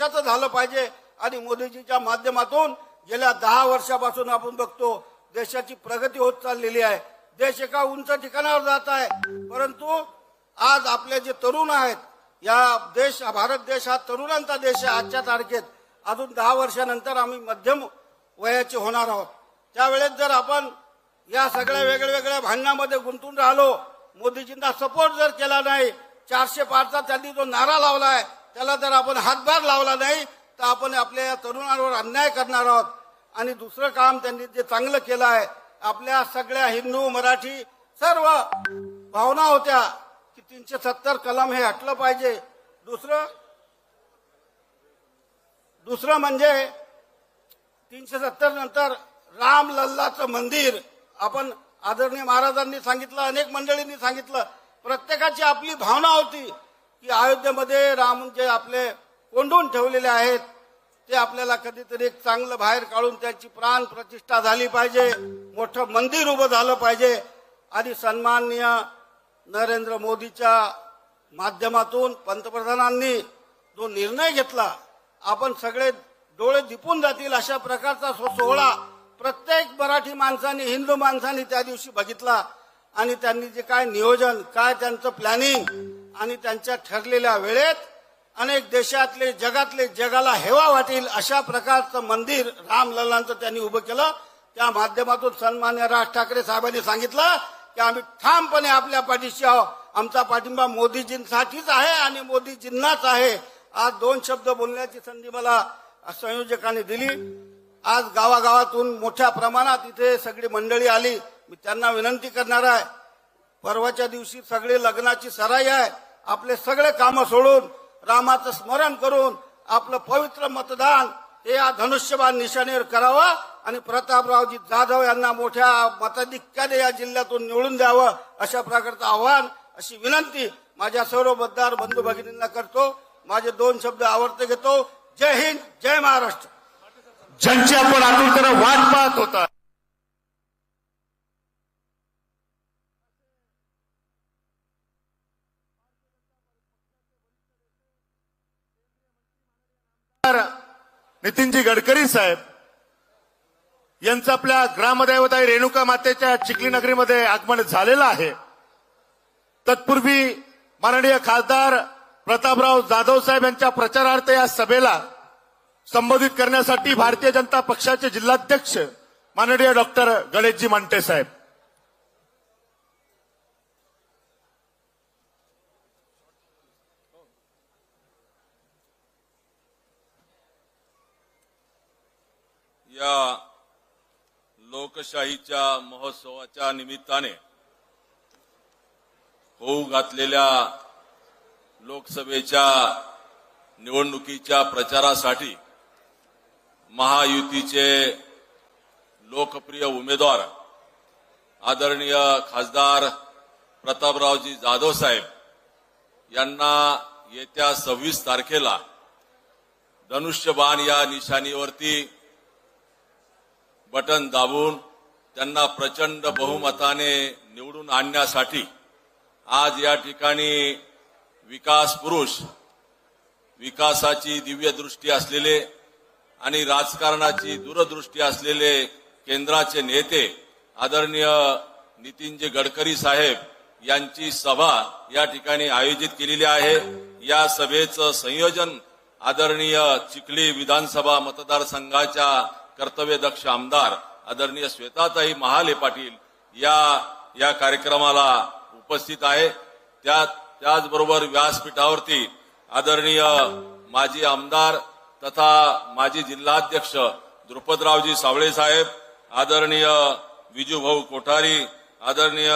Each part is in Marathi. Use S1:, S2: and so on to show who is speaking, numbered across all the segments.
S1: त्याचं झालं पाहिजे। आणि मोदीजींच्या माध्यमातून गेल्या 10 वर्षापासून आपण बघतो देशाची प्रगती होत चाललेली आहे। देश एका उंच ठिकाणावर जात आहे। परंतु आज आपले जे तरुण आहेत, या भारत देश हा तरुणांचा देश आहे। आजच्या तारखेत अजून 10 वर्षानंतर आम्ही मध्यम वयाचे होणार आहोत। त्यावेळेस जर आपण या सगळ्या वेगवेगळ्या भांडणामध्ये गुंतून राहिलो, मोदीजींना सपोर्ट जर केला नाही, 400 पारचा त्यांनी जो नारा लावलाय त्याला जर आपण हातभार लावला नाही तर आपण आपल्या या तरुणांवर अन्याय करणार आहोत। आणि दुसरं काम त्यांनी जे चांगलं केलं आहे, आपल्या सगळ्या हिंदू मराठी सर्व भावना होत्या की 370 कलम हे हटलं पाहिजे। दुसरं म्हणजे 370 नंतर राम लल्लाचं मंदिर आपण आदरणीय महाराजांनी सांगितलं, अनेक मंडळींनी सांगितलं, प्रत्येकाची आपली भावना होती की अयोध्येमध्ये राम जे आपले कोंडून ठेवलेले आहेत ते आपल्याला कधीतरी एक चांगलं बाहेर काढून त्यांची प्राण प्रतिष्ठा झाली पाहिजे, मोठं मंदिर उभं झालं पाहिजे। आणि सन्माननीय नरेंद्र मोदीच्या माध्यमातून पंतप्रधानांनी जो निर्णय घेतला, आपण सगळे डोळे दिपून जातील अशा प्रकारचा सोहळा प्रत्येक मराठी माणसाने, हिंदू माणसाने त्या दिवशी बघितला। आणि त्यांनी जे काय नियोजन, काय त्यांचं प्लॅनिंग आणि त्यांच्या ठरलेल्या वेळेत अनेक देशातले, जगाला हेवा वाटेल अशा प्रकारचं मंदिर रामलल्लांचं त्यांनी उभं केलं। त्या माध्यमातून सन्मान्य राज ठाकरे साहेबांनी सांगितलं की आम्ही ठामपणे आपल्या पाठीशी आहोत, आमचा पाठिंबा मोदीजींसाठीच आहे आणि मोदीजींनाच आहे। आज 2 शब्द बोलण्याची संधी मला संयोजकांनी दिली। आज गावागावातून मोठ्या प्रमाणात इथे सगळी मंडळी आली। मी त्यांना विनंती करणार आहे, परवाच्या दिवशी सगळे लग्नाची सराई आहे, आपले सगळे कामं सोडून रामाचं स्मरण करून आपलं पवित्र मतदान हे या धनुष्यबाण निशाणीवर करावं आणि प्रतापरावजी जाधव यांना मोठ्या मताधिक्याने या जिल्ह्यातून निवडून द्यावं अशा प्रकारचं आव्हान, अशी विनंती माझ्या सर्व मतदार बंधू भगिनींना करतो। माझे 2 शब्द आवर्त घेतो। जय हिंद, जय महाराष्ट्र।
S2: ज्यांची आपण आतुरतेने वाट पाहत होता, नितीनजी गडकरी साहेब यांचं आपल्या ग्रामदैवत आहे रेणुका मातेच्या चिखली नगरीमध्ये आगमन झालेलं आहे। तत्पूर्वी माननीय खासदार प्रतापराव जाधव साहेब यांच्या प्रचारार्थ या सभेला संबोधित करण्यासाठी भारतीय जनता पक्षाचे जिल्हाध्यक्ष माननीय डॉक्टर गणेशजी मांटे साहेब।
S3: या लोकशाहीच्या महोत्सवाच्या निमित्ताने होऊ घातलेल्या लोकसभेच्या निवडणुकीच्या प्रचारासाठी महायुतीचे लोकप्रिय उमेदवार आदरणीय खासदार प्रतापरावजी जाधव साहेब यांना येत्या 26 तारखेला धनुष्यबाण या निशाणीवरती बटन दाबून त्यांना प्रचंड बहुमताने निवडून आणण्यासाठी आज या ठिकाणी विकास पुरुष, विकासाची दिव्य दृष्टी असलेले आणि राजकारणाची दूरदृष्टी असलेले केंद्राचे नेते आदरणीय नितीनजी गडकरी साहेब यांची सभा या ठिकाणी आयोजित केलेली आहे। या सभेचं संयोजन आदरणीय चिखली विधानसभा मतदारसंघाच्या कर्तव्यदक्ष आमदार आदरणीय श्वेताताई महाले पाटील या कार्यक्रमाला उपस्थित आहे। त्याचबरोबर व्यासपीठावरती आदरणीय माजी आमदार तथा माजी जिल्हाध्यक्ष द्रुपदरावजी सावळे साहेब, आदरणीय विजूभाऊ कोठारी, आदरणीय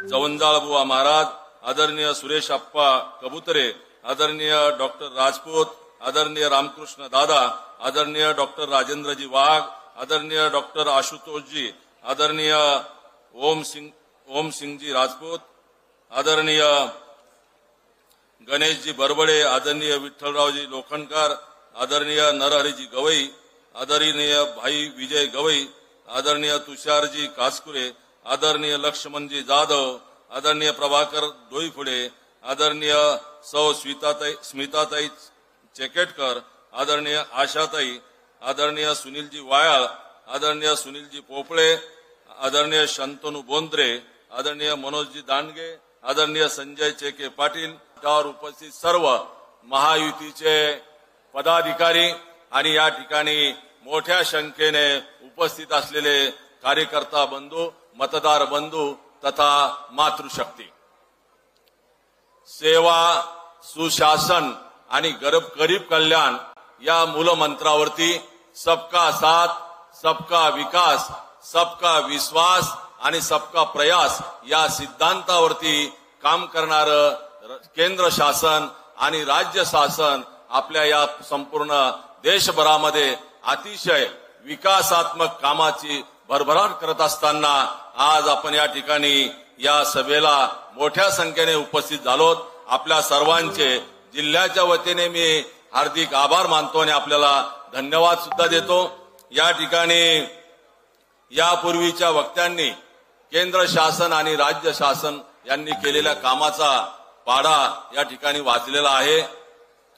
S3: जवंजाळबुवा महाराज, आदरणीय सुरेश अप्पा कबुतरे, आदरणीय डॉक्टर राजपूत, आदरणीय रामकृष्ण दादा, आदरणीय डॉक्टर राजेंद्रजी वाघ, आदरणीय डॉक्टर आशुतोषजी, आदरणीय ओम सिंगजी राजपूत, आदरणीय गणेशजी बरबडे, आदरणीय विठ्ठलरावजी लोखंडकर, आदरणीय नरहरीजी गवई, आदरणीय भाई विजय गवई, आदरणीय तुषारजी कासकुरे, आदरणीय लक्ष्मणजी जाधव, आदरणीय प्रभाकर डोईफुडे, आदरणीय सौ स्मिताताई चेकेटकर, आदरणीय आशाताई, आदरणीय सुनीलजी वायाळ, आदरणीय सुनीलजी पोपळे, आदरणीय शंतनू बोंद्रे, आदरणीय मनोजजी दांडगे, आदरणीय संजय चेके पाटील, त्यावर उपस्थित सर्व महायुतीचे पदाधिकारी आणि या ठिकाणी मोठ्या संख्येने उपस्थित असलेले कार्यकर्ता बंधू, मतदार बंधू तथा मातृशक्ती. सेवा, सुशासन आणि गरीब कल्याण या मूलमंत्रावरती सबका साथ, सबका विकास, सबका विश्वास आणि सबका प्रयास या सिद्धांतावरती काम करणारं केंद्र शासन आणि राज्य शासन आपल्या या संपूर्ण देशभरामध्ये अतिशय विकासात्मक कामाची भरभराट करत असताना आज आपण या ठिकाणी या सभेला मोठ्या संख्येने उपस्थित झालोत. आपल्या सर्वांचे जिल्ह्याच्या वतीने मी हार्दिक आभार मानतो आणि आपल्याला धन्यवाद सुद्धा देतो. या ठिकाणी यापूर्वीच्या वक्त्यांनी केंद्र शासन आणि राज्य शासन यांनी केलेल्या कामाचा पाढा या ठिकाणी वाचलेला आहे.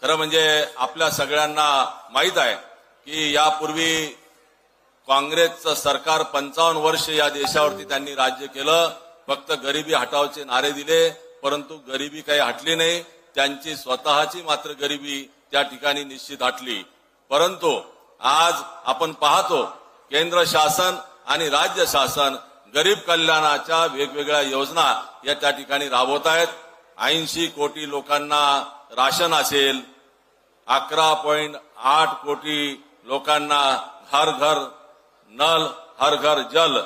S3: खरं म्हणजे आपल्या सगळ्यांना माहीत आहे की यापूर्वी काँग्रेसचं सरकार 55 वर्ष या देशावरती त्यांनी राज्य केलं. फक्त गरिबी हटावचे नारे दिले, परंतु गरिबी काही हटली नाही. त्यांची स्वतःची मात्र गरिबी त्या ठिकाणी निश्चित हटली. परंतु आज आपण पाहतो केंद्र शासन आणि राज्य शासन गरीब कल्याणाच्या वेगवेगळ्या योजना या त्या ठिकाणी राबवत आहेत. 80 कोटी लोकांना राशन असेल, 11.8 कोटी लोकांना हर घर नल, हर घर जल,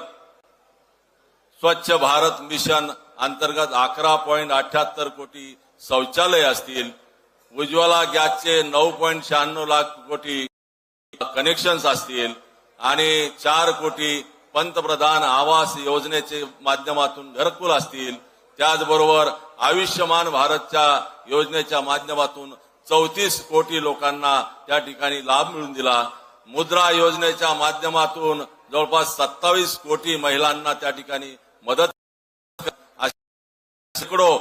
S3: स्वच्छ भारत मिशन अंतर्गत 11.78 कोटी शौचालय असतील, उज्ज्वला गॅसचे 9.96 लाख कोटी कनेक्शन्स असतील आणि 4 कोटी पंतप्रधान आवास योजनेचे माध्यमातून घरकुल असतील. त्याचबरोबर आयुष्यमान भारतच्या योजनेच्या माध्यमातून 34 कोटी लोकांना त्या ठिकाणी लाभ मिळवून दिला. मुद्रा योजनेच्या माध्यमातून जवळपास 27 कोटी महिलांना त्या ठिकाणी मदत, शेकडो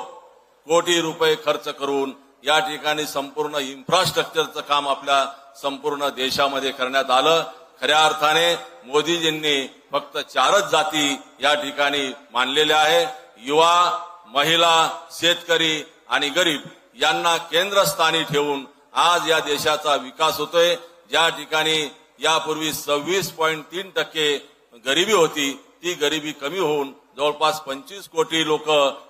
S3: कोटी रुपये खर्च करून या ठिकाणी संपूर्ण इन्फ्रास्ट्रक्चरचं काम आपल्या संपूर्ण देशामध्ये करण्यात आलं. खऱ्या अर्थाने मोदीजींनी फक्त 4च जाती या ठिकाणी मानलेल्या आहे. युवा, महिला, शेतकरी आणि गरीब यांना केंद्रस्थानी ठेवून आज या देशाचा विकास होतोय. ज्या ठिकाणी यापूर्वी 26.3% गरिबी होती, ती गरिबी कमी होऊन जवळपास 25 कोटी लोक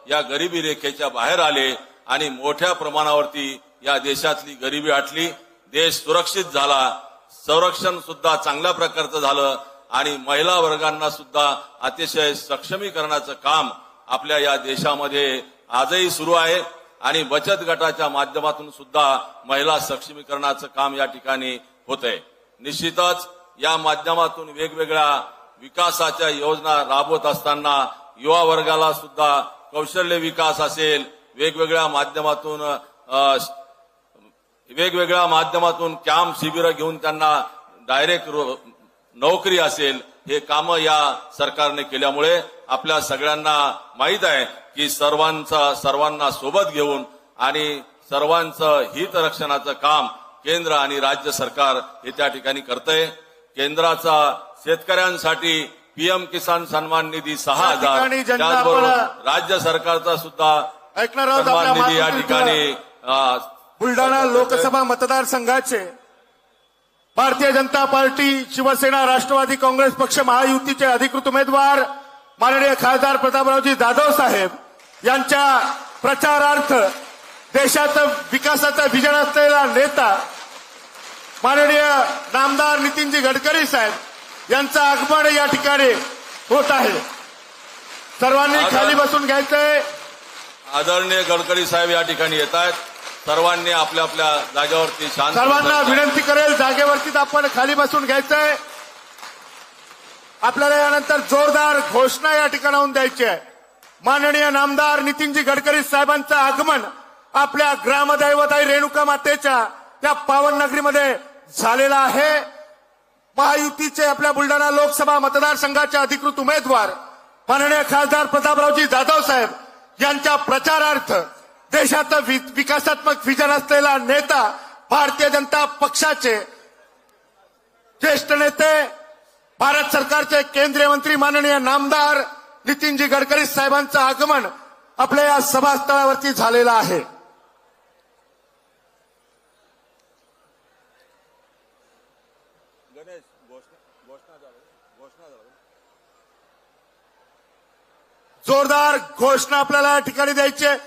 S3: या गरिबी रेखेच्या बाहेर आले आणि मोठ्या प्रमाणावरती या देशातली गरिबी हटली. देश सुरक्षित झाला, संरक्षण सुद्धा चांगल्या प्रकारचं झालं आणि महिला वर्गांना सुद्धा अतिशय सक्षमीकरणाचं काम आपल्या या देशामध्ये आजही सुरू आहे आणि बचत गटाच्या माध्यमातून सुद्धा महिला सक्षमीकरणाचं काम या ठिकाणी होतंय. निश्चितच या माध्यमातून वेगवेगळ्या विकासाच्या योजना राबवत असताना युवा वर्गाला सुद्धा कौशल्य विकास असेल, वेगवेगळ्या माध्यमातून कॅम्प शिबिरं घेऊन त्यांना डायरेक्ट नोकरी असेल, हे कामं या सरकारने केल्यामुळे आपल्या सगळ्यांना माहीत आहे की सर्वांना सोबत घेऊन आणि सर्वांचं हितरक्षणाचं काम केंद्र आणि राज्य सरकार हे त्या ठिकाणी करतंय. केंद्राचा शेतकऱ्यांसाठी पीएम किसान सन्मान निधी 6,000, त्याचबरोबर राज्य सरकारचा सुद्धा सन्मान निधी या ठिकाणी
S2: बुलढाणा लोकसभा मतदारसंघाचे भारतीय जनता पार्टी, शिवसेना, राष्ट्रवादी काँग्रेस पक्ष महायुतीचे अधिकृत उमेदवार माननीय खासदार प्रतापरावजी जाधव साहेब यांच्या प्रचारार्थ देशात विकासाचा विजन असलेला नेता माननीय नामदार नितीनजी गडकरी साहेब यांचं आगमन या ठिकाणी होत आहे. सर्वांनी खाली बसून घ्यायचंय.
S3: आदरणीय गडकरी साहेब या ठिकाणी येत आहेत. सर्वांनी आपल्या आपल्या जागेवरती शांत,
S2: सर्वांना विनंती करेल जागेवरतीच आपण खाली बसून घ्यायचंय. आपल्याला यानंतर जोरदार घोषणा या ठिकाणाहून द्यायची आहे. माननीय नामदार नितीनजी गडकरी साहेबांचं आगमन आपल्या ग्रामदैवत आई रेणुका मातेच्या त्या पावन नगरीमध्ये झालेलं आहे. महायुतीचे आपल्या बुलढाणा लोकसभा मतदारसंघाचे अधिकृत उमेदवार माननीय खासदार प्रतापरावजी जाधव साहेब यांच्या प्रचारार्थ देशाचं विकासात्मक विजन असलेला नेता भारतीय जनता पक्षाचे ज्येष्ठ नेते, भारत सरकारचे केंद्रीय मंत्री माननीय नामदार नितीनजी गडकरी साहेबांचं आगमन आपल्या या सभास्थळावरती झालेलं आहे. जोरदार घोषणा आपल्याला या ठिकाणी द्यायची आहे.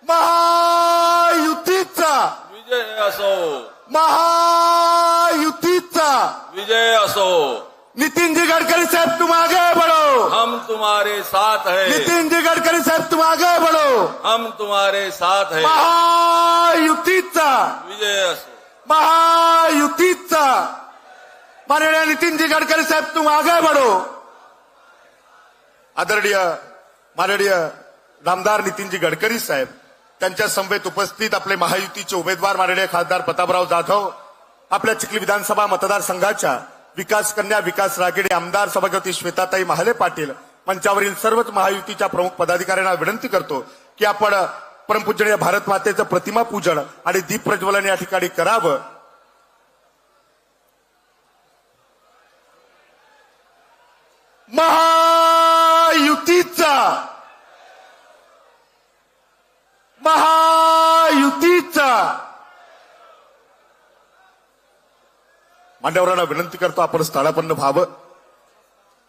S2: महायुतीचा
S3: विजय असो,
S2: महायुतीचा
S3: विजय असो.
S2: नितीनजी गडकरी साहब तुम आगे बढ़ो.
S3: हम तुम्हारे साथ है,
S2: नितीनजी गडकरी साहब तुम आगे बढ़ो.
S3: हम तुम्हारे साथ है.
S2: महायुतीचा
S3: विजय असो.
S2: महायुतीचा माननीय नितीनजी गडकरी साहब तुम आगे बढ़ो. आदरणीय माननीय नामदार नितीनजी गडकरी साहेब त्यांच्या समवेत उपस्थित आपले महायुतीचे उमेदवार माननीय खासदार प्रतापराव जाधव, आपल्या चिखली विधानसभा मतदारसंघाच्या विकास कन्या विकास रागिडे आमदार सभापती श्वेताताई महाले पाटील, मंचावरील सर्वच महायुतीच्या प्रमुख पदाधिकाऱ्यांना विनंती करतो की आपण परमपूजनीय भारत मातेचं प्रतिमा पूजन आणि दीप प्रज्वलन या ठिकाणी करावं. महायुतीचा महायुतीचा मान्यवरांना विनंती करतो आपण स्थळापन्न व्हावं.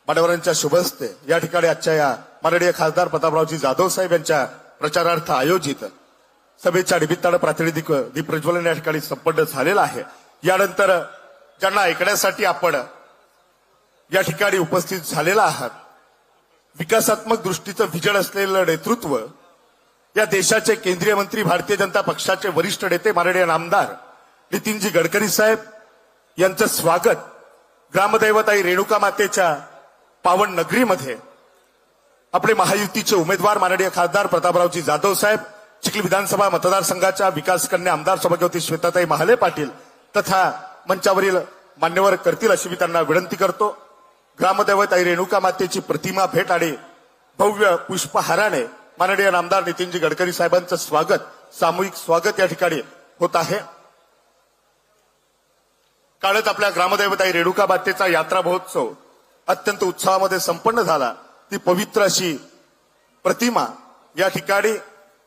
S2: मान्यवरांच्या शुभ हस्ते या ठिकाणी आजच्या या माननीय खासदार प्रतापरावजी जाधव साहेब यांच्या प्रचारार्थ आयोजित सभेच्या निमित्तानं प्रातिनिधिक दीप प्रज्वलन या ठिकाणी संपन्न झालेलं आहे. यानंतर ज्यांना ऐकण्यासाठी आपण या ठिकाणी उपस्थित झालेला आहात, विकासात्मक दृष्टीचं व्हिजन असलेलं नेतृत्व, या देशाचे केंद्रीय मंत्री, भारतीय जनता पक्षाचे वरिष्ठ नेते माननीय नामदार नितीनजी गडकरी साहेब यांचं स्वागत ग्रामदैवताई रेणुका मातेच्या पावन नगरीमध्ये आपले महायुतीचे उमेदवार माननीय खासदार प्रतापरावजी जाधव साहेब, चिखली विधानसभा मतदारसंघाच्या विकास कन्या आमदार सभापती श्वेताताई महाले पाटील तथा मंचावरील मान्यवर करतील अशी मी त्यांना विनंती करतो. ग्रामदैवताई रेणुका मातेची प्रतिमा भेट आणि भव्य पुष्पहाराने माननीय नामदार नितीनजी गडकरी साहेबांचं स्वागत, सामूहिक स्वागत या ठिकाणी होत आहे. कालच आपल्या ग्रामदैवताई रेणुका मातेचा यात्रा महोत्सव अत्यंत उत्साहामध्ये संपन्न झाला. ती पवित्र अशी प्रतिमा या ठिकाणी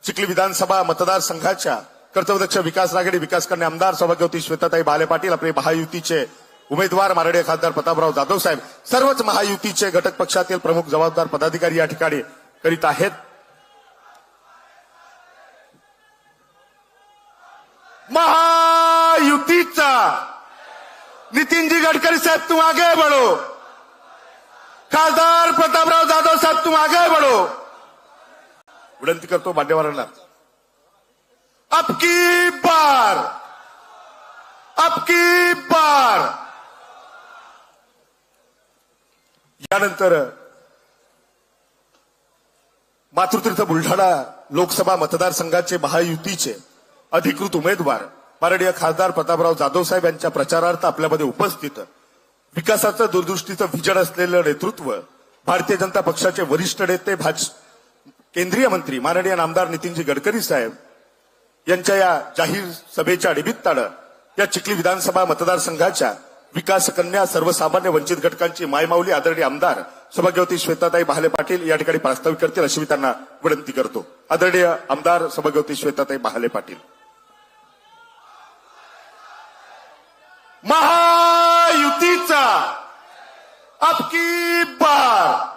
S2: चिखली विधानसभा मतदारसंघाच्या कर्तव्यदक्ष विकास रागडी विकास कन्या आमदार सभापती श्वेताताई महाले पाटील, आपले महायुतीचे उमेदवार माननीय खासदार प्रतापराव जाधव साहेब, सर्वच महायुतीचे घटक पक्षातील प्रमुख जबाबदार पदाधिकारी या ठिकाणी करीत आहेत. महायुतीचा नितीनजी गडकरी साहब तुम आगे बढ़ो. खासदार प्रतापराव जाधव साहब तुम आगे बढ़ो. विनंती करतो मान्यवरांना, अब की बार यानंतर मातृतीर्थ बुलढाणा लोकसभा मतदारसंघाचे महायुतीचे अधिकृत उमेदवार माननीय खासदार प्रतापराव जाधव साहेब यांच्या प्रचारार्थ आपल्यामध्ये उपस्थित, विकासाचं दूरदृष्टीचं व्हिजन असलेलं नेतृत्व, भारतीय जनता पक्षाचे वरिष्ठ नेते, केंद्रीय मंत्री माननीय नामदार नितीनजी गडकरी साहेब यांच्या या जाहीर सभेच्या निमित्तानं या चिखली विधानसभा मतदारसंघाच्या विकास कन्या सर्वसामान्य वंचित घटकांची मायमाऊली आदरणीय आमदार सभापती श्वेताताई महाले पाटील या ठिकाणी प्रास्ताविक करतील अशी मी त्यांना विनंती करतो. आदरणीय आमदार सभापती श्वेताताई महाले पाटील. महायुतीचा अब की बार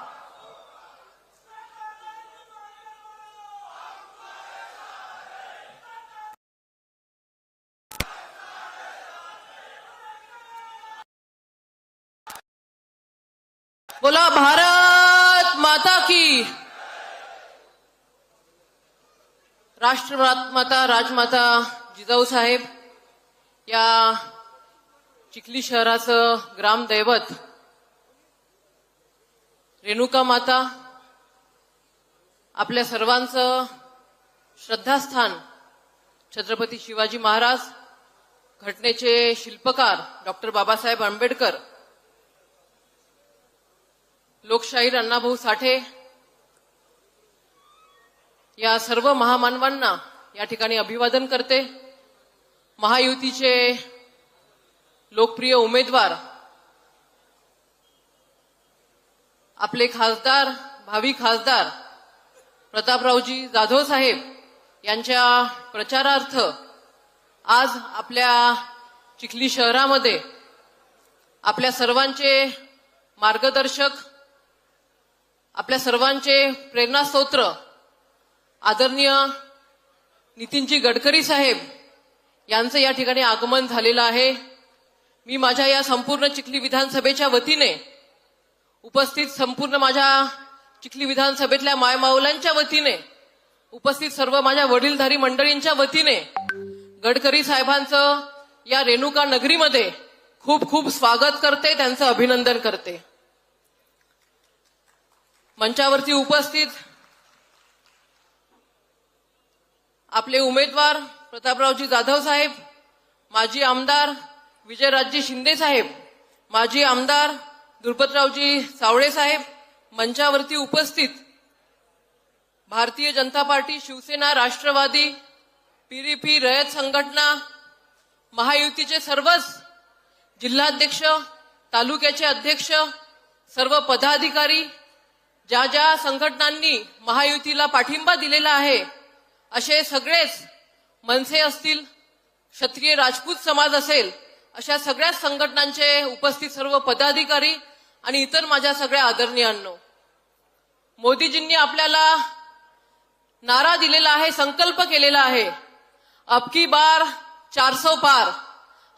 S4: बोला भारत माता की. राष्ट्रमाता राजमाता जिजाऊ साहेब या चिखली शहराचं ग्रामदैवत रेणुका माता, आपल्या सर्वांचं श्रद्धास्थान छत्रपती शिवाजी महाराज, घटनेचे शिल्पकार डॉक्टर बाबासाहेब आंबेडकर, लोकशाहीर अण्णाभाऊ साठे या सर्व महामानवांना या ठिकाणी अभिवादन करते. महायुतीचे लोकप्रिय उमेदवार आपले खासदार, भावी खासदार प्रतापरावजी जाधव साहेब यांच्या प्रचारार्थ आज आपल्या चिखली शहरामध्ये आपल्या सर्वांचे मार्गदर्शक, आपल्या सर्वांचे प्रेरणास्त्रोत आदरणीय नितीनजी गडकरी साहेब यांचं या ठिकाणी आगमन झालेलं आहे. मी माझ्या या संपूर्ण चिखली विधानसभेच्या वतीने उपस्थित संपूर्ण माझ्या चिखली विधानसभेतल्या मायमाऊलांच्या वतीने उपस्थित सर्व माझ्या वडीलधारी मंडळींच्या वतीने गडकरी साहेबांचं या रेणुका नगरीमध्ये खूप खूप स्वागत करते, त्यांचं अभिनंदन करते. मंचावरती उपस्थित आपले उमेदवार प्रतापरावजी जाधव साहेब, माजी आमदार विजयराजजी शिंदे साहेब, माजी आमदार दुर्पतरावजी सावळे साहेब, मंचावरती उपस्थित भारतीय जनता पार्टी, शिवसेना, राष्ट्रवादी, पीडीपी, रयत संघटना, महायुतीचे सर्वच जिल्हाध्यक्ष, तालुक्याचे अध्यक्ष, सर्व पदाधिकारी, ज्या ज्या संघटनांनी महायुतीला पाठिंबा दिलेला आहे असे सगळेच, मनसे असतील, क्षत्रिय राजपूत समाज असेल, अशा सगळ्याच संघटनांचे उपस्थित सर्व पदाधिकारी आणि इतर माझ्या सगळ्या आदरणीयांनो, मोदीजींनी आपल्याला नारा दिलेला आहे, संकल्प केलेला आहे, अबकी बार 400 पार.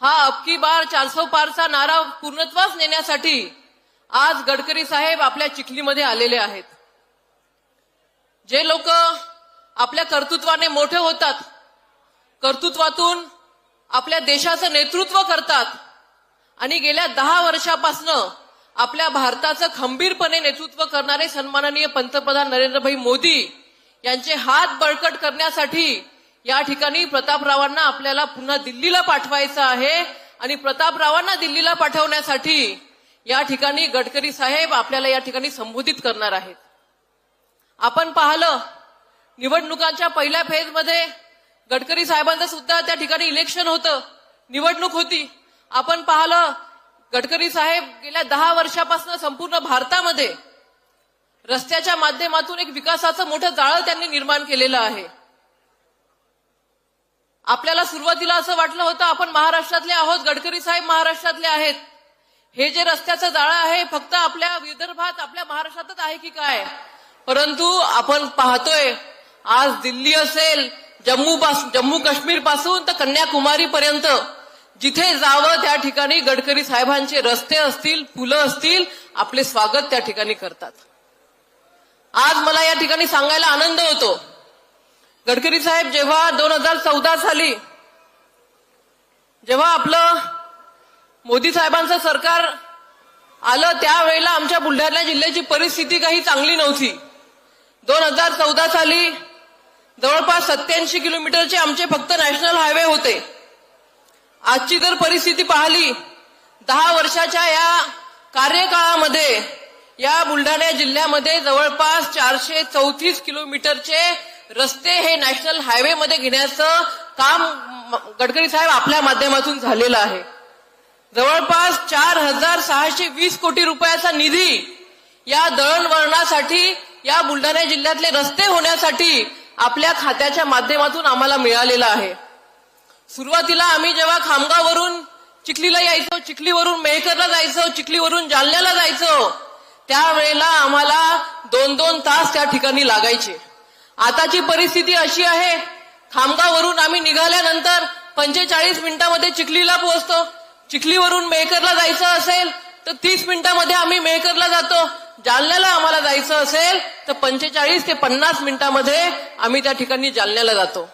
S4: हा अबकी बार 400 पारचा नारा पूर्णत्वास नेण्यासाठी आज गडकरी साहेब आपल्या चिखलीमध्ये आलेले आहेत. जे लोक आपल्या कर्तृत्वाने मोठे होतात, कर्तृत्वातून आपल्या देशाचं नेतृत्व करतात आणि गेल्या 10 वर्षापासून आपल्या भारताचं खंबीरपणे नेतृत्व करणारे सन्माननीय पंतप्रधान नरेंद्रभाई मोदी यांचे हात बळकट करण्यासाठी या ठिकाणी प्रतापरावांना आपल्याला पुन्हा दिल्लीला पाठवायचं आहे आणि प्रतापरावांना दिल्लीला पाठवण्यासाठी या ठिकाणी गडकरी साहेब आपल्याला या ठिकाणी संबोधित करणार आहेत. आपण पाहिलं निवडणुकांच्या पहिल्या फेजमध्ये गडकरी साहेबांचं सुद्धा त्या ठिकाणी इलेक्शन होतं, निवडणूक होती. आपण पाहिलं गडकरी साहेब गेल्या 10 वर्षापासून संपूर्ण भारतामध्ये रस्त्याच्या माध्यमातून एक विकासाचं मोठं जाळं त्यांनी निर्माण केलेलं आहे. आपल्याला सुरुवातीला असं वाटलं होतं आपण महाराष्ट्रातले आहोत, गडकरी साहेब महाराष्ट्रातले आहेत. हे जे रस्त्याचं जाळं आहे फक्त आपल्या विदर्भात, आपल्या महाराष्ट्रातच आहे की काय? परंतु आपण पाहतोय आज दिल्ली असेल, जम्मू काश्मीर पासून तर कन्याकुमारी पर्यंत जिथे जावं त्या ठिकाणी गडकरी साहेबांचे रस्ते असतील, पुलं असतील, आपले स्वागत त्या ठिकाणी करतात. आज मला या ठिकाणी सांगायला आनंद होतो, गडकरी साहेब जेव्हा 2014 साली जेव्हा आपलं मोदी साहेबांचं सरकार आलं त्यावेळेला आमच्या बुलढाणा जिल्ह्याची परिस्थिती काही चांगली नव्हती. 2014 साली जवळपास 87 किलोमीटरचे आमचे फक्त नॅशनल हायवे होते. आजची जर परिस्थिती पाहिली 10 वर्षाच्या या कार्यकाळामध्ये या बुलढाणा जिल्ह्यामध्ये जवळपास 434 किलोमीटरचे रस्ते हे नॅशनल हायवे मध्ये घेण्याचं काम गडकरी साहेब आपल्या माध्यमातून झालेलं आहे. जवळपास 4620 कोटी रुपयाचा निधी या दळणवळणासाठी, या बुलढाणा जिल्ह्यातले रस्ते होण्यासाठी आपल्या खात्याच्या माध्यमातून आम्हाला मिळालेला आहे. सुरुवातीला आम्ही जेव्हा खामगाववरून चिखलीला यायचो, चिखलीवरून मेहकरला जायचो, चिखलीवरून जालन्याला जायचो, त्यावेळेला आम्हाला 2-2 तास त्या ठिकाणी लागायचे. आताची परिस्थिती अशी आहे, खामगाववरून आम्ही निघाल्यानंतर 45 मिनिटांमध्ये चिखलीला पोहोचतो. चिखलीवरून मेहकरला जायचं असेल तर 30 मिनिटांमध्ये आम्ही मेहकरला जातो. जालन्याला आम्हाला जायचं असेल तर 45 ते 50 मिनिटांमध्ये आम्ही त्या ठिकाणी जालन्याला जातो.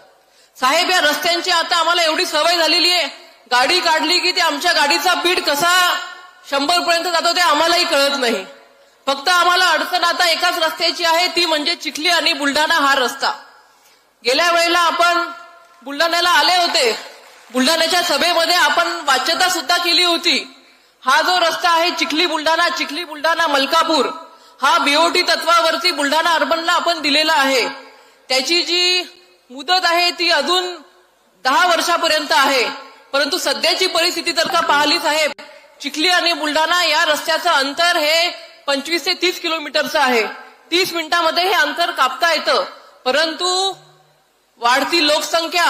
S4: साहेब, या रस्त्यांची आता आम्हाला एवढी सवय झालेली आहे, गाडी काढली की ते आमच्या गाडीचा स्पीड कसा 100 पर्यंत जातो ते आम्हालाही कळत नाही. फक्त आम्हाला अडचण आता एकाच रस्त्याची आहे, ती म्हणजे चिखली आणि बुलढाणा हा रस्ता. गेल्या वेळेला आपण बुलढाण्याला आले होते, बुलढाण्याच्या सभेमध्ये आपण वाच्यता सुद्धा केली होती. हा जो रस्ता आहे चिखली बुलढाणा मलकापूर, हा बीओटी तत्वावरती बुलढाणा अर्बनला आपण दिलेला आहे. त्याची जी मुदत आहे ती अजून 10 वर्षापर्यंत आहे. परंतु सध्याची परिस्थिती जर का पाहिली साहेब, चिखली आणि बुलढाणा या रस्त्याचं अंतर हे 25 ते 30 किलोमीटरचं आहे. 30 मिनिटांमध्ये हे अंतर कापता येतं. परंतु वाढती लोकसंख्या,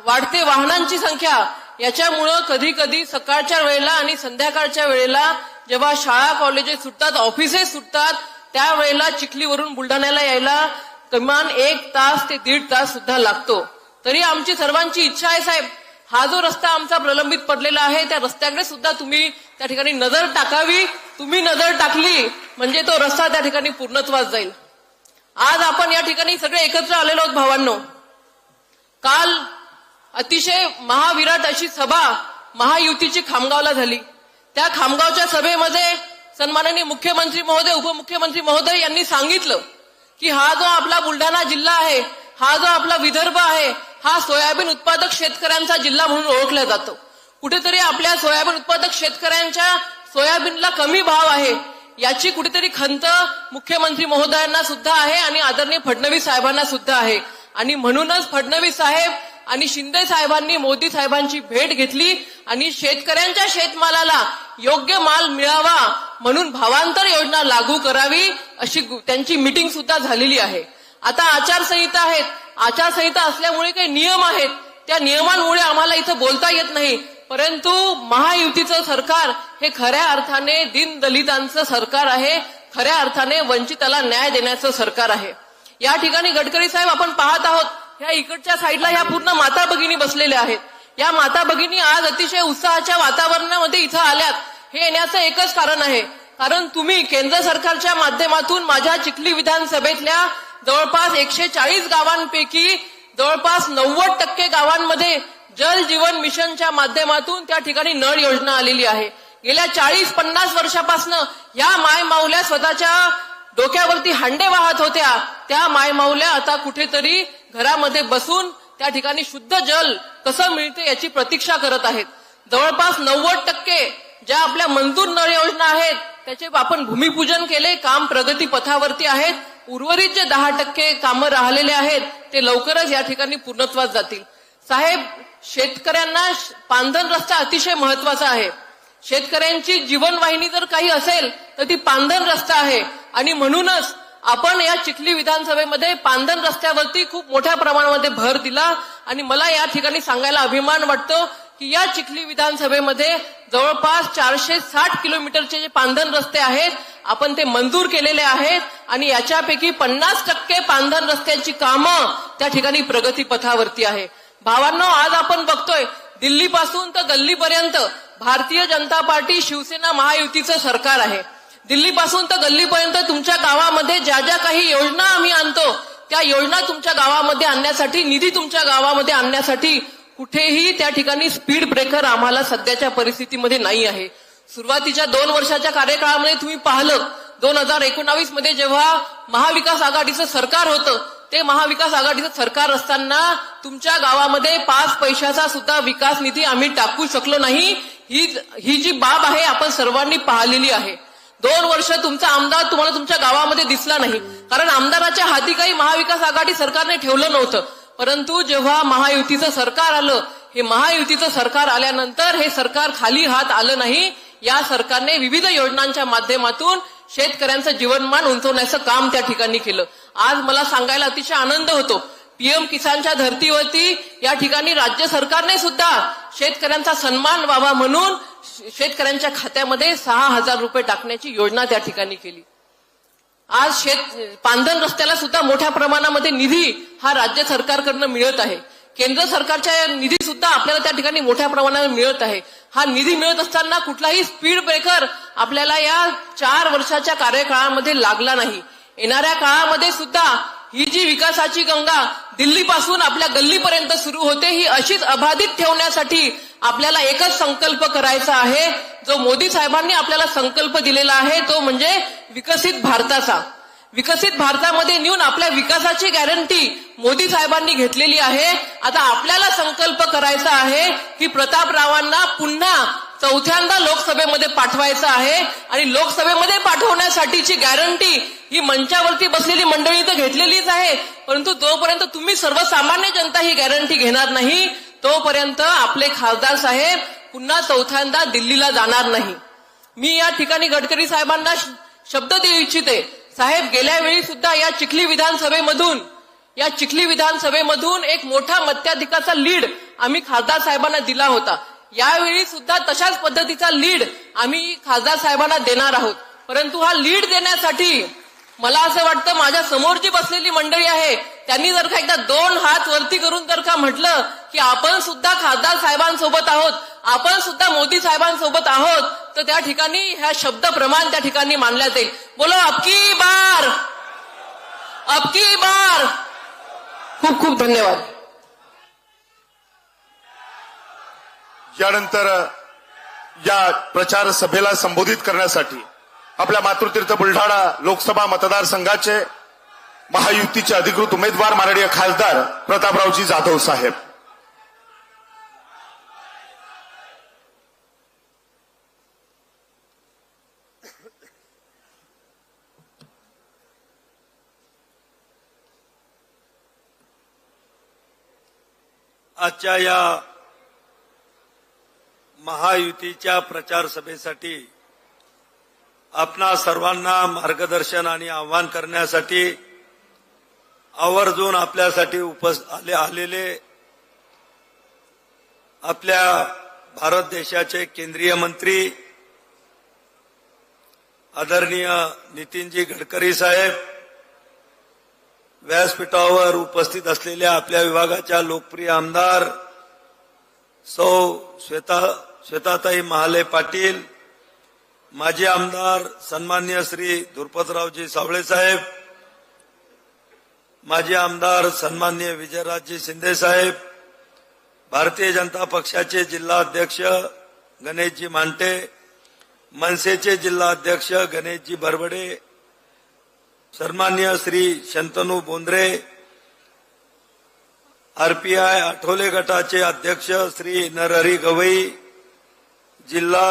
S4: वाढते वाहनांची संख्या याच्यामुळं कधी कधी सकाळच्या वेळेला आणि संध्याकाळच्या वेळेला जेव्हा शाळा कॉलेजेस सुटतात, ऑफिसेस सुटतात, त्यावेळेला चिखलीवरून बुलढाण्याला यायला किमान 1 तास ते 1.5 तास सुद्धा लागतो. तरी आमची सर्वांची इच्छा आहे साहेब, हा जो रस्ता आमचा प्रलंबित पडलेला आहे त्या रस्त्याकडे सुद्धा तुम्ही त्या ठिकाणी नजर टाकावी. तुम्ही नजर टाकली म्हणजे तो रस्ता त्या ठिकाणी पूर्णत्वास जाईल. आज आपण या ठिकाणी सगळे एकत्र आलेलो आहोत भावांनो. काल अतिशय महाविराट अशी सभा महायुतीची खामगावला झाली. त्या खामगावच्या सभेमध्ये सन्माननीय मुख्यमंत्री महोदय, उपमुख्यमंत्री महोदय यांनी सांगितलं की हा जो आपला बुलढाणा जिल्हा आहे, हा जो आपला विदर्भ आहे, हा सोयाबीन उत्पादक शेतकऱ्यांचा जिल्हा म्हणून ओळखला जातो. कुठेतरी आपल्या सोयाबीन उत्पादक शेतकऱ्यांच्या सोयाबीनला कमी भाव आहे याची कुठेतरी खंत मुख्यमंत्री महोदयांना सुद्धा आहे आणि आदरणीय फडणवीस साहेबांना सुद्धा आहे. आणि म्हणूनच फडणवीस साहेब आणि शिंदे साहेबांनी मोदी साहेबांची भेट घेतली आणि शेतकऱ्यांच्या शेतमालाला योग्य माल मिळावा म्हणून भावांतर योजना लागू करावी अशी त्यांची मीटिंग सुद्धा झालेली आहे. आता आचारसंहिता आहेत. आचारसंहिता असल्यामुळे काही नियम आहेत, त्या नियमांमुळे आम्हाला इथं बोलता येत नाही. परंतु महायुतीचं सरकार हे खऱ्या अर्थाने दीनदलितांचं सरकार आहे, खऱ्या अर्थाने वंचिताला न्याय देण्याचं सरकार आहे. या ठिकाणी गडकरी साहेब आपण पाहत आहोत, ह्या इकडच्या साईडला ह्या पूर्ण माता भगिनी बसलेल्या आहेत. या माता भगिनी आज अतिशय उत्साहाच्या वातावरणामध्ये इथं आल्यात. हे येण्याचं एकच कारण आहे, कारण तुम्ही केंद्र सरकारच्या माध्यमातून माझ्या चिखली विधानसभेतल्या जवळपास 140 गावांपैकी जवळपास 90% गावांमध्ये जल जीवन मिशनच्या माध्यमातून त्या ठिकाणी नळ योजना आलेली आहे. गेल्या 40-50 वर्षापासून या मायमाऊल्या स्वतःच्या डोक्यावरती हांडे वाहत होत्या. त्या मायमाऊल्या आता कुठेतरी घरामध्ये बसून त्या ठिकाणी शुद्ध जल कसं मिळते याची प्रतीक्षा करत आहेत. जवळपास 90% ज्या आपल्या मंजूर नळ योजना आहेत त्याचे आपण भूमिपूजन केले, काम प्रगती पथावरती आहेत. उर्वरित जे 10% कामं राहिलेले आहेत ते लवकरच या ठिकाणी पूर्णत्वास जातील. साहेब, शेतकऱ्यांना पांधन रस्ता अतिशय महत्वाचा आहे. शेतकऱ्यांची जीवनवाहिनी जर काही असेल तर ती पांधन रस्ता आहे आणि म्हणूनच आपण या चिखली विधानसभेमध्ये पांधन रस्त्यावरती खूप मोठ्या प्रमाणामध्ये भर दिला. आणि मला या ठिकाणी सांगायला अभिमान वाटतो की या चिखली विधानसभेमध्ये जवळपास 460 किलोमीटरचे जे पांधन रस्ते आहेत आपण ते मंजूर केलेले आहेत आणि याच्यापैकी 50% पांधन रस्त्यांची कामं त्या ठिकाणी प्रगती पथावरती आहे. भावांनो, आज आपण बघतोय दिल्लीपासून तर गल्लीपर्यंत भारतीय जनता पार्टी, शिवसेना, महायुतीचं सरकार आहे. दिल्लीपासून तर गल्लीपर्यंत तुमच्या गावामध्ये ज्या ज्या काही योजना आम्ही आणतो त्या योजना तुमच्या गावामध्ये आणण्यासाठी, निधी तुमच्या गावामध्ये आणण्यासाठी कुठेही त्या ठिकाणी स्पीड ब्रेकर आम्हाला सध्याच्या परिस्थितीमध्ये नाही आहे. सुरुवातीच्या 2 वर्षाच्या कार्यकाळामध्ये तुम्ही पाहिलं 2019 मध्ये जेव्हा महाविकास आघाडीचं सरकार होतं ते महाविकास आघाडीचं सरकार असताना तुमच्या गावामध्ये 5 पैशाचा सुद्धा विकास निधी आम्ही टाकू शकलो नाही. ही जी बाब आहे आपण सर्वांनी पाहिलेली आहे. 2 वर्ष तुमचा आमदार तुम्हाला तुमच्या गावामध्ये दिसला नाही, कारण आमदाराच्या हाती काही महाविकास आघाडी सरकारने ठेवलं नव्हतं. परंतु जेव्हा महायुतीचं सरकार आलं, हे महायुतीचं सरकार आल्यानंतर हे सरकार खाली हात आलं नाही. या सरकारने विविध योजनांच्या माध्यमातून शेतकऱ्यांचं जीवनमान उंचवण्याचं काम त्या ठिकाणी केलं. आज मला सांगायला अतिशय आनंद होतो, पीएम किसानच्या धर्तीवरती या ठिकाणी राज्य सरकारने सुद्धा शेतकऱ्यांचा सन्मान व्हावा म्हणून शेतकऱ्यांच्या खात्यामध्ये 6,000 रुपये टाकण्याची योजना त्या ठिकाणी केली. आज पांधन रस्त्याला सुद्धा मोठ्या प्रमाणामध्ये निधी हा राज्य सरकारकडनं मिळत आहे. केंद्र सरकारच्या निधी सुद्धा आपल्याला त्या ठिकाणी मोठ्या प्रमाणावर मिळत आहे. हा निधी मिळत असताना कुठलाही स्पीड ब्रेकर आपल्याला या 4 वर्षाच्या कार्यकाळामध्ये लागला नाही. येणाऱ्या काळामध्ये सुद्धा ही जी विकासाची गंगा दिल्लीपासून आपल्या गल्लीपर्यंत सुरू होते ही अशीच अबाधित ठेवण्यासाठी आपल्याला एकच संकल्प करायचा आहे. जो मोदी साहेबांनी आपल्याला संकल्प दिलेला आहे तो म्हणजे विकसित भारताचा. विकसित भारतामध्ये नेऊन आपल्या विकासाची गॅरंटी मोदी साहेबांनी घेतलेली आहे. आता आपल्याला संकल्प करायचा आहे की प्रतापरावांना पुन्हा 4थ्यांदा लोकसभेमध्ये पाठवायचं आहे आणि लोकसभेमध्ये पाठवण्यासाठीची गॅरंटी ही मंचावरती बसलेली मंडळी तर घेतलेलीच आहे, परंतु जोपर्यंत तुम्ही सर्वसामान्य जनता ही गॅरंटी घेणार नाही तोपर्यंत आपले खासदार साहेब पुन्हा चौथ्यांदा दिल्लीला जाणार नाही. मी या ठिकाणी गडकरी साहेबांना शब्द देऊ इच्छिते. साहेब, गेल्या वेळी सुद्धा या चिखली विधानसभेमधून एक मोठा मताधिकाचा लीड आम्ही खासदार साहेबांना दिला होता. यावेळी सुद्धा तशाच पद्धतीचा लीड आम्ही खासदार साहेबांना देणार आहोत. परंतु हा लीड देण्यासाठी मला असं वाटतं, माझ्या समोर जी बसलेली मंडळी आहे त्यांनी जर का एकदा 2 हात वरती करून जर का म्हटलं की आपण सुद्धा खासदार साहेबांसोबत आहोत, आपण सुद्धा मोदी साहेबांसोबत आहोत, तर त्या ठिकाणी ह्या शब्द प्रमाण त्या ठिकाणी मानल्या जाईल. बोलो अबकी बार. खूप खूप धन्यवाद.
S2: यानंतर या प्रचार सभेला संबोधित करण्यासाठी आपल्या मातृतीर्थ बुलढाणा लोकसभा मतदारसंघाचे महायुतीचे अधिकृत उमेदवार माननीय खासदार प्रतापरावजी जाधव साहेब.
S5: आजच्या या महायुतीच्या प्रचार सभेसाठी आपणा सर्वांना मार्गदर्शन आणि आवाहन करण्यासाठी आवर्जून आपल्यासाठी आलेले आपल्या भारत देशाचे केंद्रीय मंत्री आदरणीय नितीनजी गडकरी साहेब, व्यासपीठावर उपस्थित असलेल्या आपल्या विभागाच्या लोकप्रिय आमदार सौ श्वेताताई महाले पाटील, माजी आमदार सन्मान्य श्री धुरपतरावजी सावळे साहेब, माजी आमदार सन्मान्य विजयराजजी शिंदे साहेब, भारतीय जनता पक्षाचे जिल्हा अध्यक्ष गणेशजी मांटे, मनसेचे जिल्हा अध्यक्ष गणेशजी बरबडे, सन्मान्य श्री शंतनू बोंद्रे, आरपीआय आठवले गटाचे अध्यक्ष श्री नरहरी गवई, जिल्हा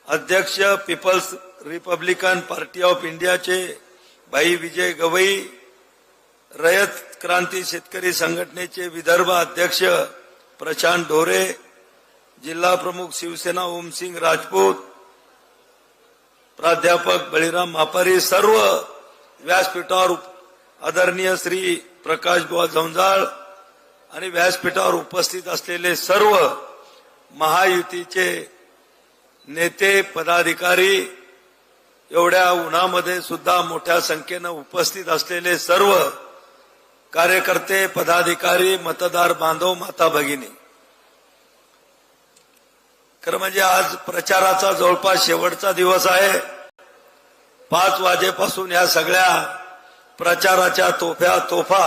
S5: अध्यक्ष पीपल्स रिपब्लिकन पार्टी ऑफ इंडियाचे भाई विजय गवई, रयत क्रांती शेतकरी संघटनेचे विदर्भ अध्यक्ष प्रशांत ढोरे, जिल्हा प्रमुख शिवसेना ओमसिंग राजपूत, प्राध्यापक बळीराम मापारी, सर्व व्यासपीठावर आदरणीय श्री प्रकाश बुवा जंजाळ आणि व्यासपीठावर उपस्थित असलेले सर्व महायुतीचे नेते पदाधिकारी, एवढ्या उन्हामध्ये सुद्धा मोठ्या संख्येनं उपस्थित असलेले सर्व कार्यकर्ते, पदाधिकारी, मतदार बांधव, माता भगिनी, खरं म्हणजे आज प्रचाराचा जवळपास शेवटचा दिवस आहे. 5 वाजेपासून या सगळ्या प्रचाराच्या तोफा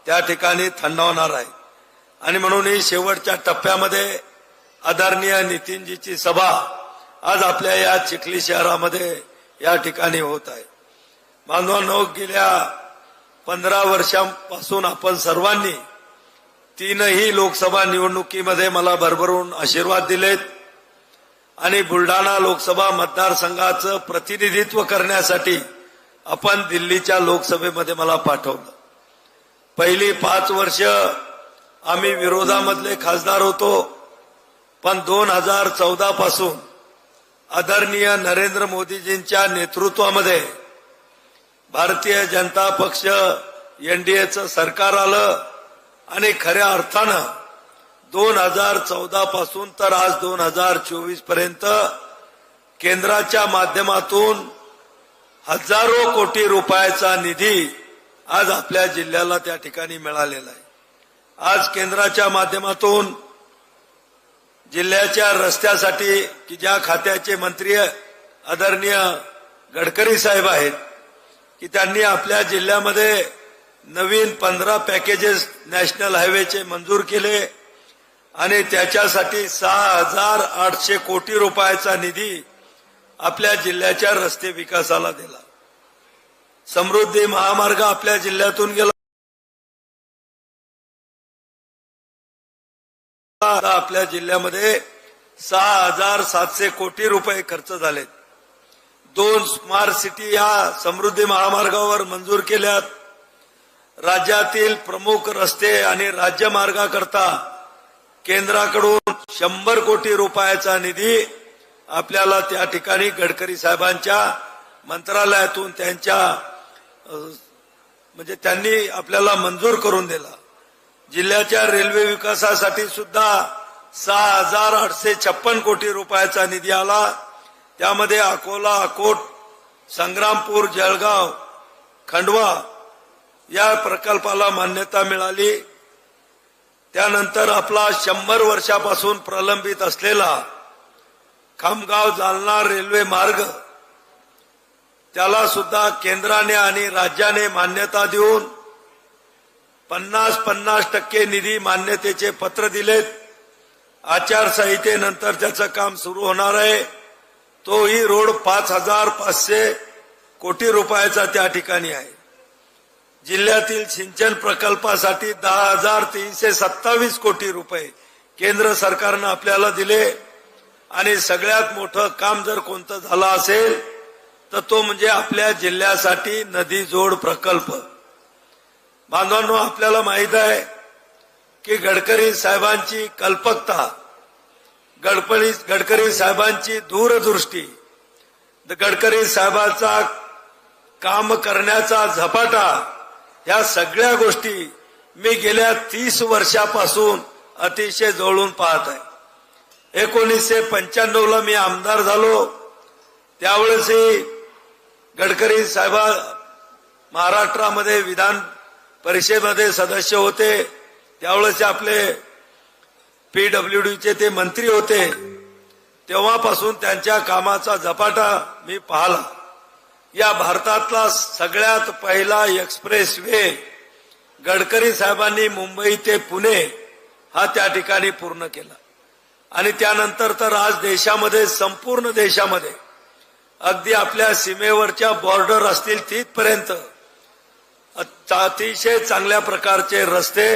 S5: त्या ठिकाणी थंडावणार आहे आणि म्हणून ही शेवटच्या टप्प्यामध्ये आदरणीय नितीनजीची सभा आज आपल्या या चिखली शहरामध्ये या ठिकाणी होत आहे. बांधवांनो, गेल्या 15 वर्षांपासून आपण सर्वांनी 3ही लोकसभा निवडणुकीमध्ये मला भरभरून आशीर्वाद दिलेत आणि बुलढाणा लोकसभा मतदारसंघाचं प्रतिनिधित्व करण्यासाठी आपण दिल्लीच्या लोकसभेमध्ये मला पाठवलं. पहिली 5 वर्ष आम्ही विरोधामधले खासदार होतो, पण 2014 पासून आदरणीय नरेंद्र मोदीजींच्या नेतृत्वामध्ये भारतीय जनता पक्ष एनडीएचं सरकार आलं आणि खऱ्या अर्थानं 2014 पासून तर आज 2024 पर्यंत केंद्राच्या माध्यमातून हजारो कोटी रुपयाचा निधी आज आपल्या जिल्ह्याला त्या ठिकाणी मिळालेला आहे. आज केंद्राच्या माध्यमातून जिल्ह्याच्या रस्त्यासाठी की ज्या खात्याचे मंत्री आदरणीय गडकरी साहेब आहेत की त्यांनी आपल्या जिल्ह्यामध्ये नवीन 15 पॅकेजेस नॅशनल हायवेचे मंजूर केले आणि त्याच्यासाठी 6,800 कोटी रुपयाचा निधी आपल्या जिल्ह्याच्या रस्ते विकासाला दिला. समृद्धी महामार्ग आपल्या जिल्ह्यातून गेला. आपल्या जिल्ह्यामध्ये 6,700 कोटी रुपये खर्च झालेत. 2 स्मार्ट सिटी या समृद्धी महामार्गावर मंजूर केल्यात. राज्यातील प्रमुख रस्ते आणि राज्यमार्गाकरता केंद्राकडून 100 कोटी रुपयाचा निधी आपल्याला त्या ठिकाणी गडकरी साहेबांच्या मंत्रालयातून म्हणजे त्यांनी आपल्याला मंजूर करून दिला. जिल्ह्याच्या रेल्वे विकासासाठी सुद्धा 6,856 कोटी रुपयाचा निधी आला. त्यामध्ये अकोला, अकोट, संग्रामपूर, जळगाव, खंडवा या प्रकल्पाला मान्यता मिळाली. त्यानंतर आपला 100 वर्षापासून प्रलंबित असलेला खामगाव जालना रेल्वे मार्ग त्याला सुद्धा केंद्राने आणि राज्याने मान्यता देऊन 50% निधी मान्यतेचे पत्र दिलेत. आचारसंहितेनंतर त्याचं काम सुरू होणार आहे. तोही रोड 5,500 कोटी रुपयाचा त्या ठिकाणी आहे. जिल्ह्यातील सिंचन प्रकल्पासाठी 10,327 कोटी रुपये केंद्र सरकारनं आपल्याला दिले. आणि सगळ्यात मोठं काम जर कोणतं झालं असेल तर तो म्हणजे आपल्या जिल्ह्यासाठी नदी जोड प्रकल्प. बांधवांनो, आपल्याला माहित आहे की गडकरी साहेबांची कल्पकता, गडकरी साहेबांची दूरदृष्टी, गडकरी साहेबांचा काम करण्याचा झपाटा, या सगळ्या गोष्टी मी गेल्या 30 वर्षापासून अतिशय जवळून पाहत आहे. 1995ला मी आमदार झालो. त्यावेळेसही गडकरी साहेब महाराष्ट्रामध्ये विधान परिषदेमध्ये सदस्य होते. त्यावेळेस आपले PWDचे ते मंत्री होते. तेव्हापासून त्यांच्या कामाचा झपाटा मी पाहिला. या भारतातला सगळ्यात पहिला एक्सप्रेस वे गडकरी साहेबांनी मुंबई ते पुणे हा त्या ठिकाणी पूर्ण केला. आणि त्यानंतर तर आज देशामध्ये, संपूर्ण देशामध्ये, अगदी आपल्या सीमेवरच्या बॉर्डर असतील तिथपर्यंत अतिशय चांगल्या प्रकारचे रस्ते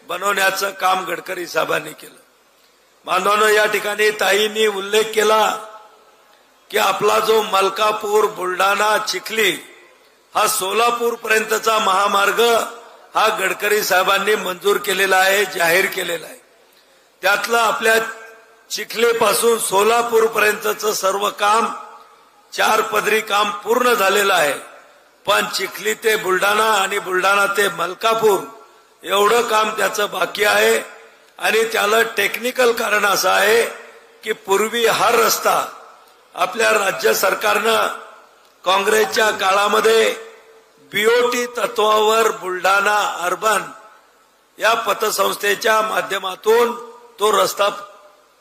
S5: बनवण्याचं काम गडकरी साहेबांनी केलं. बांधवांनो, या ठिकाणी ताईंनी उल्लेख केला की आपला जो मलकापूर, बुलढाणा, चिखली हा सोलापूर पर्यंतचा महामार्ग हा गडकरी साहेबांनी मंजूर केलेला आहे, जाहीर केलेला आहे. त्यातलं आपल्या चिखलीपासून सोलापूर पर्यंतचं सर्व काम 4 पदरी काम पूर्ण झालेलं आहे. पण चिखली ते बुलढाणा आणि बुलढाणा ते मलकापूर एवढं काम त्याचं बाकी आहे. आणि त्याला टेक्निकल कारण असं आहे की पूर्वी हा रस्ता आपल्या राज्य सरकारनं काँग्रेसच्या काळामध्ये BOT तत्वावर बुलढाणा अर्बन या पतसंस्थेच्या माध्यमातून तो रस्ता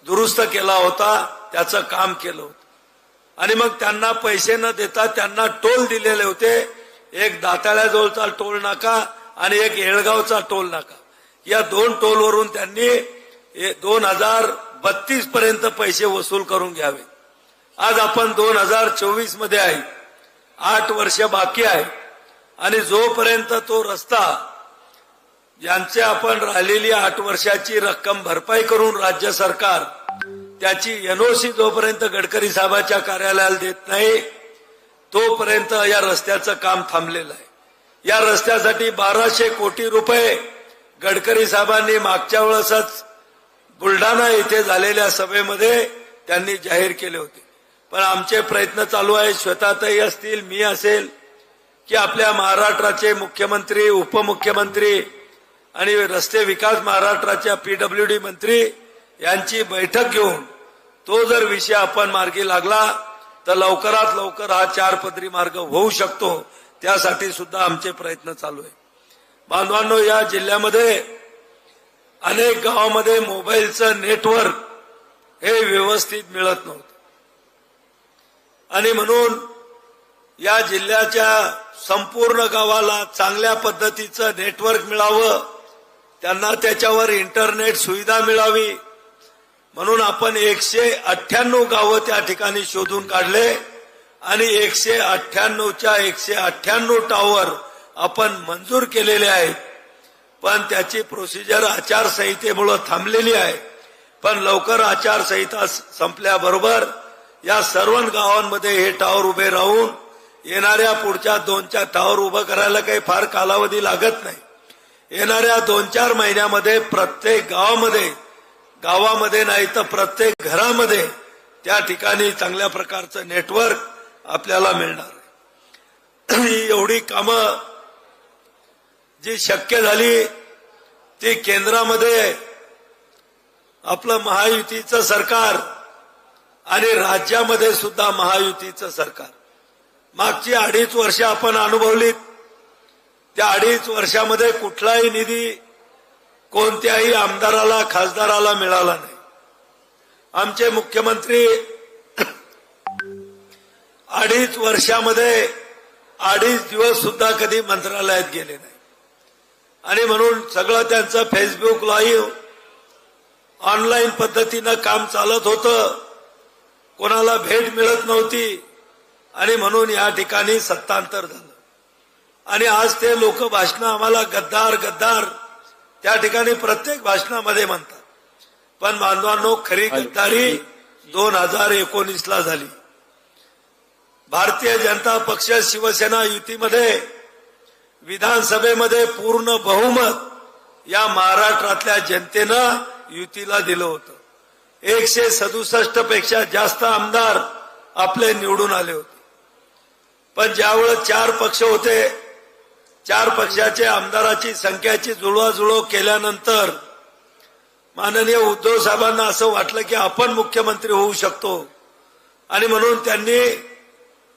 S5: दुरुस्त केला होता, त्याचं काम केलं होतं. आणि मग त्यांना पैसे न देता त्यांना टोल दिलेले होते. एक दाताळ्याजवळचा टोल नाका आणि एक येळगावचा टोल नाका. या 2 टोलवरून त्यांनी 2032 पर्यंत पैसे वसूल करून घ्यावे. आज आपण 2024 मध्ये आहे, 8 वर्ष बाकी आहे. आणि जोपर्यंत तो रस्ता ज्यांचे आपण राहिलेली 8 वर्षाची रक्कम भरपाई करून राज्य सरकार त्याची NOC जोपर्यंत गडकरी साहेबांच्या कार्यालयाला देत नाही तोपर्यंत या रस्त्याचं काम थांबलेलं आहे. या रस्त्यासाठी 1200 कोटी रुपये गडकरी साहेबांनी मागच्या वेळेसच बुलढाणा येथे झालेल्या सभेमध्ये त्यांनी जाहीर केले होते. पण आमचे प्रयत्न चालू आहे, श्वेताताई असतील, मी असेल, की आपल्या महाराष्ट्राचे मुख्यमंत्री, उपमुख्यमंत्री आणि रस्ते विकास महाराष्ट्राच्या PWD मंत्री यांची बैठक घेऊन तो जर विषय आपण मार्गी लागला तर लवकरात लवकर हा 4 पदरी मार्ग होऊ शकतो. त्यासाठी सुद्धा आमचे प्रयत्न चालू आहे. बांधवांनो, या जिल्ह्यामध्ये अनेक गावामध्ये मोबाईलचं नेटवर्क हे व्यवस्थित मिळत नव्हतं. आणि म्हणून या जिल्ह्याच्या संपूर्ण गावाला चांगल्या पद्धतीचं नेटवर्क मिळावं, त्यांना त्याच्यावर इंटरनेट सुविधा मिळावी म्हणून आपण 198 गावं त्या ठिकाणी शोधून काढले आणि 198च्या 198 टॉवर आपण मंजूर केलेले आहेत. पण त्याची प्रोसिजर आचारसंहितेमुळे थांबलेली आहे. पण लवकर आचारसंहिता संपल्याबरोबर या सर्व गावांमध्ये हे टॉवर उभे राहून येणाऱ्या पुढच्या 2-4 टॉवर उभं करायला काही फार कालावधी लागत नाही. येणाऱ्या 2-4 महिन्यामध्ये प्रत्येक गावामध्ये गावामध्ये नाही तर प्रत्येक घरामध्ये त्या ठिकाणी चांगल्या प्रकारचं नेटवर्क आपल्याला मिळणार आहे. ही एवढी कामं जी शक्य झाली ती केंद्रामध्ये आपलं महायुतीचं सरकार आणि राज्यामध्ये सुद्धा महायुतीचं सरकार मागची 2.5 वर्ष आपण अनुभवलीत. त्या 2.5 वर्षामध्ये कुठलाही निधी कोणत्याही आमदाराला खासदाराला मिळाला नाही. आमचे मुख्यमंत्री 2.5 वर्षामध्ये 2.5 दिवस सुद्धा कधी मंत्रालयात गेले नाही. आणि म्हणून सगळं त्यांचं फेसबुक लाईव्ह ऑनलाईन पद्धतीनं काम चालत होतं. कोणाला भेट मिळत नव्हती आणि म्हणून या ठिकाणी सत्तांतर झालं. आणि आज ते लोक भाषणं आम्हाला गद्दार गद्दार त्या ठिकाणी प्रत्येक भाषणामध्ये म्हणतात. पण बांधवांनो, खरी गद्दारी 2019ला झाली. भारतीय जनता पक्ष शिवसेना युतीमध्ये विधानसभेमध्ये पूर्ण बहुमत या महाराष्ट्रातल्या जनतेनं युतीला दिलं होतं. 167 पेक्षा जास्त आमदार आपले निवडून आले होते. पण ज्यावेळेस 4 पक्ष होते, 4 पक्षाच्या आमदाराची संख्याची जुळवाजुळव केल्यानंतर माननीय उद्धव साहेबांना असं वाटलं की आपण मुख्यमंत्री होऊ शकतो. आणि म्हणून त्यांनी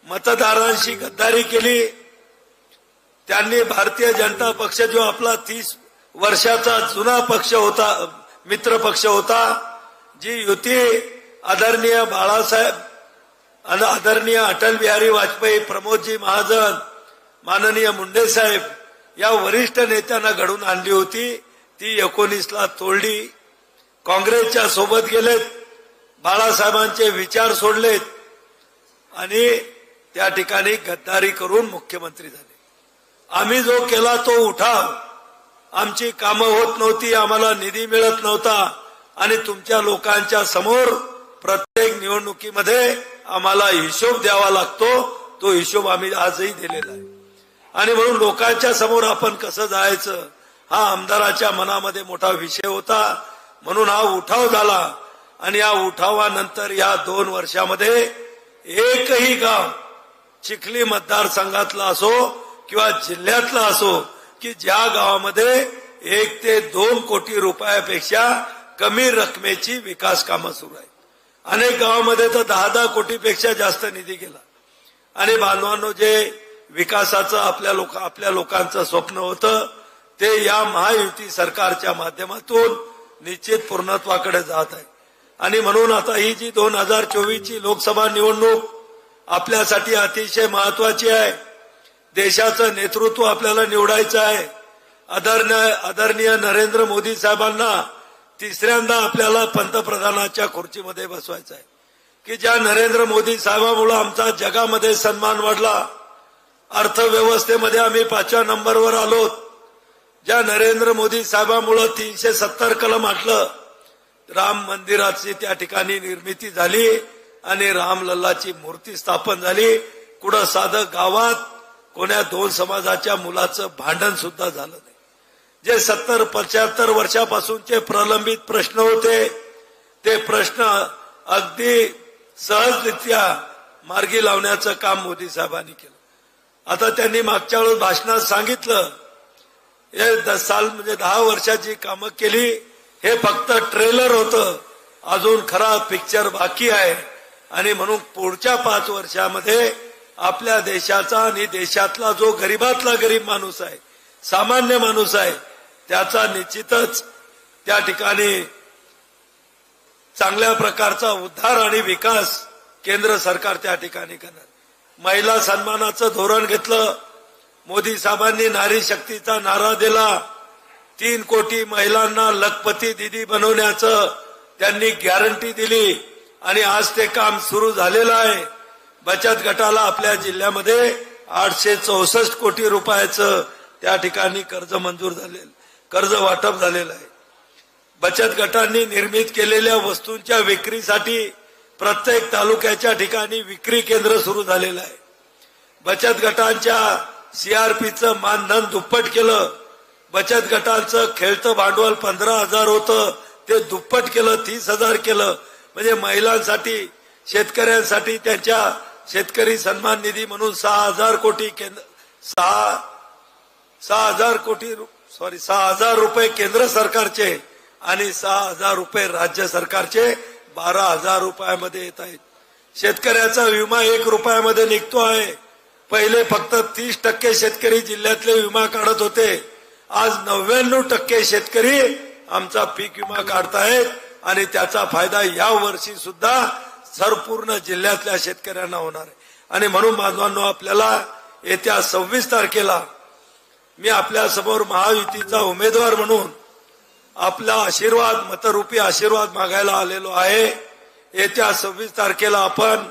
S5: मतदारांशी गद्दारी केली. त्यांनी भारतीय जनता पक्ष जो आपला 30 वर्षाचा जुना पक्ष होता, मित्र पक्ष होता, जी युती आदरणीय बाळासाहेब आणि आदरणीय अटल बिहारी वाजपेयी, प्रमोदजी महाजन, माननीय मुंडे साहेब या वरिष्ठ नेत्यांना घडून आणली होती, ती 19ला तोडली. काँग्रेसच्या सोबत गेलेत, बाळासाहेबांचे विचार सोडलेत आणि त्या ठिकाणी गद्दारी करून मुख्यमंत्री झाले. आम्ही जो केला तो उठाव, आमची कामं होत नव्हती, आम्हाला निधी मिळत नव्हता आणि तुमच्या लोकांच्या समोर प्रत्येक निवडणुकीमध्ये आम्हाला हिशोब द्यावा लागतो. तो हिशोब आम्ही आजही दिलेला आहे. आणि म्हणून लोकांच्या समोर आपण कसं जायचं हा आमदाराच्या मनामध्ये मोठा विषय होता. म्हणून हा उठाव झाला आणि या उठावानंतर या 2 वर्षामध्ये एकही गाव चिखली मतदारसंघातला असो किंवा जिल्ह्यातला असो की ज्या गावामध्ये 1 ते 2 कोटी रुपयापेक्षा कमी रकमेची विकास कामं सुरू आहेत. अनेक गावामध्ये तर 10-10 कोटीपेक्षा जास्त निधी गेला. आणि बांधवांनो, जे विकासाचं आपल्या लोकांचं स्वप्न होतं ते या महायुती सरकारच्या माध्यमातून निश्चित पूर्णत्वाकडे जात आहे. आणि म्हणून आता ही जी 2024ची लोकसभा निवडणूक आपल्यासाठी अतिशय महत्वाची आहे. देशाचं नेतृत्व आपल्याला निवडायचं आहे. आदरणीय नरेंद्र मोदी साहेबांना 3ऱ्यांदा आपल्याला पंतप्रधानाच्या खुर्चीमध्ये बसवायचं आहे. की ज्या नरेंद्र मोदी साहेबांमुळे आमचा जगामध्ये सन्मान वाढला, अर्थव्यवस्थेमध्ये आम्ही 5व्या नंबरवर आलो, ज्या नरेंद्र मोदी साहेबांमुळे 370 कलम हटलं, राम मंदिराची त्या ठिकाणी निर्मिती झाली आणि रामलल्लाची मूर्ती स्थापन झाली. कुठं साधं गावात कोण्या 2 समाजाच्या मुलाचं भांडण सुद्धा झालं नाही. जे 70-75 वर्षापासूनचे प्रलंबित प्रश्न होते ते प्रश्न अगदी सहजरित्या मार्गी लावण्याचं काम मोदी साहेबांनी केलं. आता त्यांनी मागच्या वेळेस भाषणात सांगितलं हे 10 वर्षाची कामं केली, हे फक्त ट्रेलर होतं, अजून खरा पिक्चर बाकी आहे. आणि म्हणून पुढच्या 5 वर्षामध्ये आपल्या देशाचा आणि देशातला जो गरीबातला गरीब माणूस आहे, सामान्य माणूस आहे, त्याचा निश्चितच त्या ठिकाणी चांगल्या प्रकारचा उद्धार आणि विकास केंद्र सरकार त्या ठिकाणी करणार. महिला सन्मानाचं धोरण घेतलं. मोदी साहेबांनी नारी शक्तीचा नारा दिला. 3 कोटी महिलांना लखपती दीदी बनवण्याचं त्यांनी गॅरंटी दिली आणि आज ते काम सुरू झालेलं आहे. बचत गटाला आपल्या जिल्ह्यामध्ये 864 कोटी रुपयाचं त्या ठिकाणी कर्ज मंजूर झालेलं, कर्ज वाटप झालेलं आहे. बचत गटांनी निर्मित केलेल्या वस्तूंच्या विक्रीसाठी प्रत्येक तालुक्याच्या ठिकाणी विक्री केंद्र सुरू झालेलं आहे. बचत गटांच्या सीआरपीचं मानधन दुप्पट केलं. बचत गटांचं खेळतं भांडवल 15,000 होतं ते दुप्पट केलं, 30,000 केलं. म्हणजे महिलांसाठी, शेतकऱ्यांसाठी त्यांच्या शेतकरी सन्मान निधी म्हणून 6,000 कोटी 6,000 रुपये केंद्र सरकारचे आणि 6,000 रुपये राज्य सरकारचे 12,000 रुपयामध्ये येत आहेत. शेतकऱ्याचा विमा 1 रुपयामध्ये निघतो आहे. पहिले फक्त 30% शेतकरी जिल्ह्यातले विमा काढत होते. आज 99% शेतकरी आमचा पीक विमा काढतायत आणि त्याचा फायदा या वर्षी सुद्धा संपूर्ण जिल्ह्यातल्या शेतकऱ्यांना होणार आहे. आणि म्हणून बांधवांनो, आपल्याला येत्या 26 तारखेला मी आपल्या समोर महायुतीचा उमेदवार म्हणून आपला आशीर्वाद, मतरूपी आशीर्वाद मागायला आलेलो आहे. येत्या 26 तारखेला आपण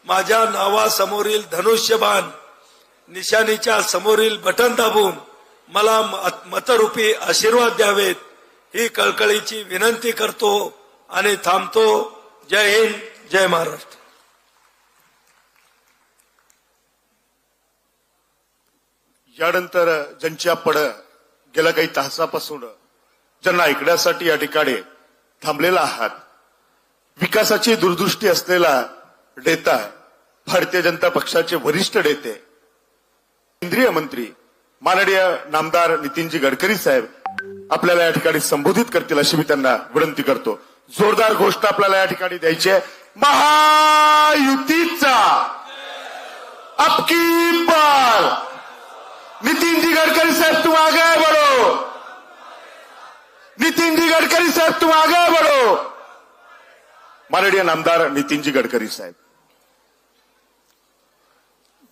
S5: माझ्या नावासमोरील धनुष्यबाण निशाणीच्या समोरील बटन दाबून मला मतरूपी आशीर्वाद द्यावेत ही कळकळीची विनंती करतो आणि थांबतो. जय हिंद, जय महाराष्ट्र.
S2: यानंतर ज्यांची आपण गेल्या काही तासापासून ज्यांना ऐकण्यासाठी या ठिकाणी थांबलेला आहात, विकासाची दूरदृष्टी असलेला नेता, भारतीय जनता पक्षाचे वरिष्ठ नेते, केंद्रीय मंत्री माननीय नामदार नितीनजी गडकरी साहेब आपल्याला या ठिकाणी संबोधित करतील अशी मी त्यांना विनंती करतो. जोरदार घोषणा आपल्याला या ठिकाणी द्यायची आहे. महायुतीचा अब की बार नितीन जी गडकरी साहब तुम आगे बढ़ो. नितीन जी गडकरी साहब तुम आगे बढ़ो. माननीय नामदार नितीन जी गडकरी साहेब.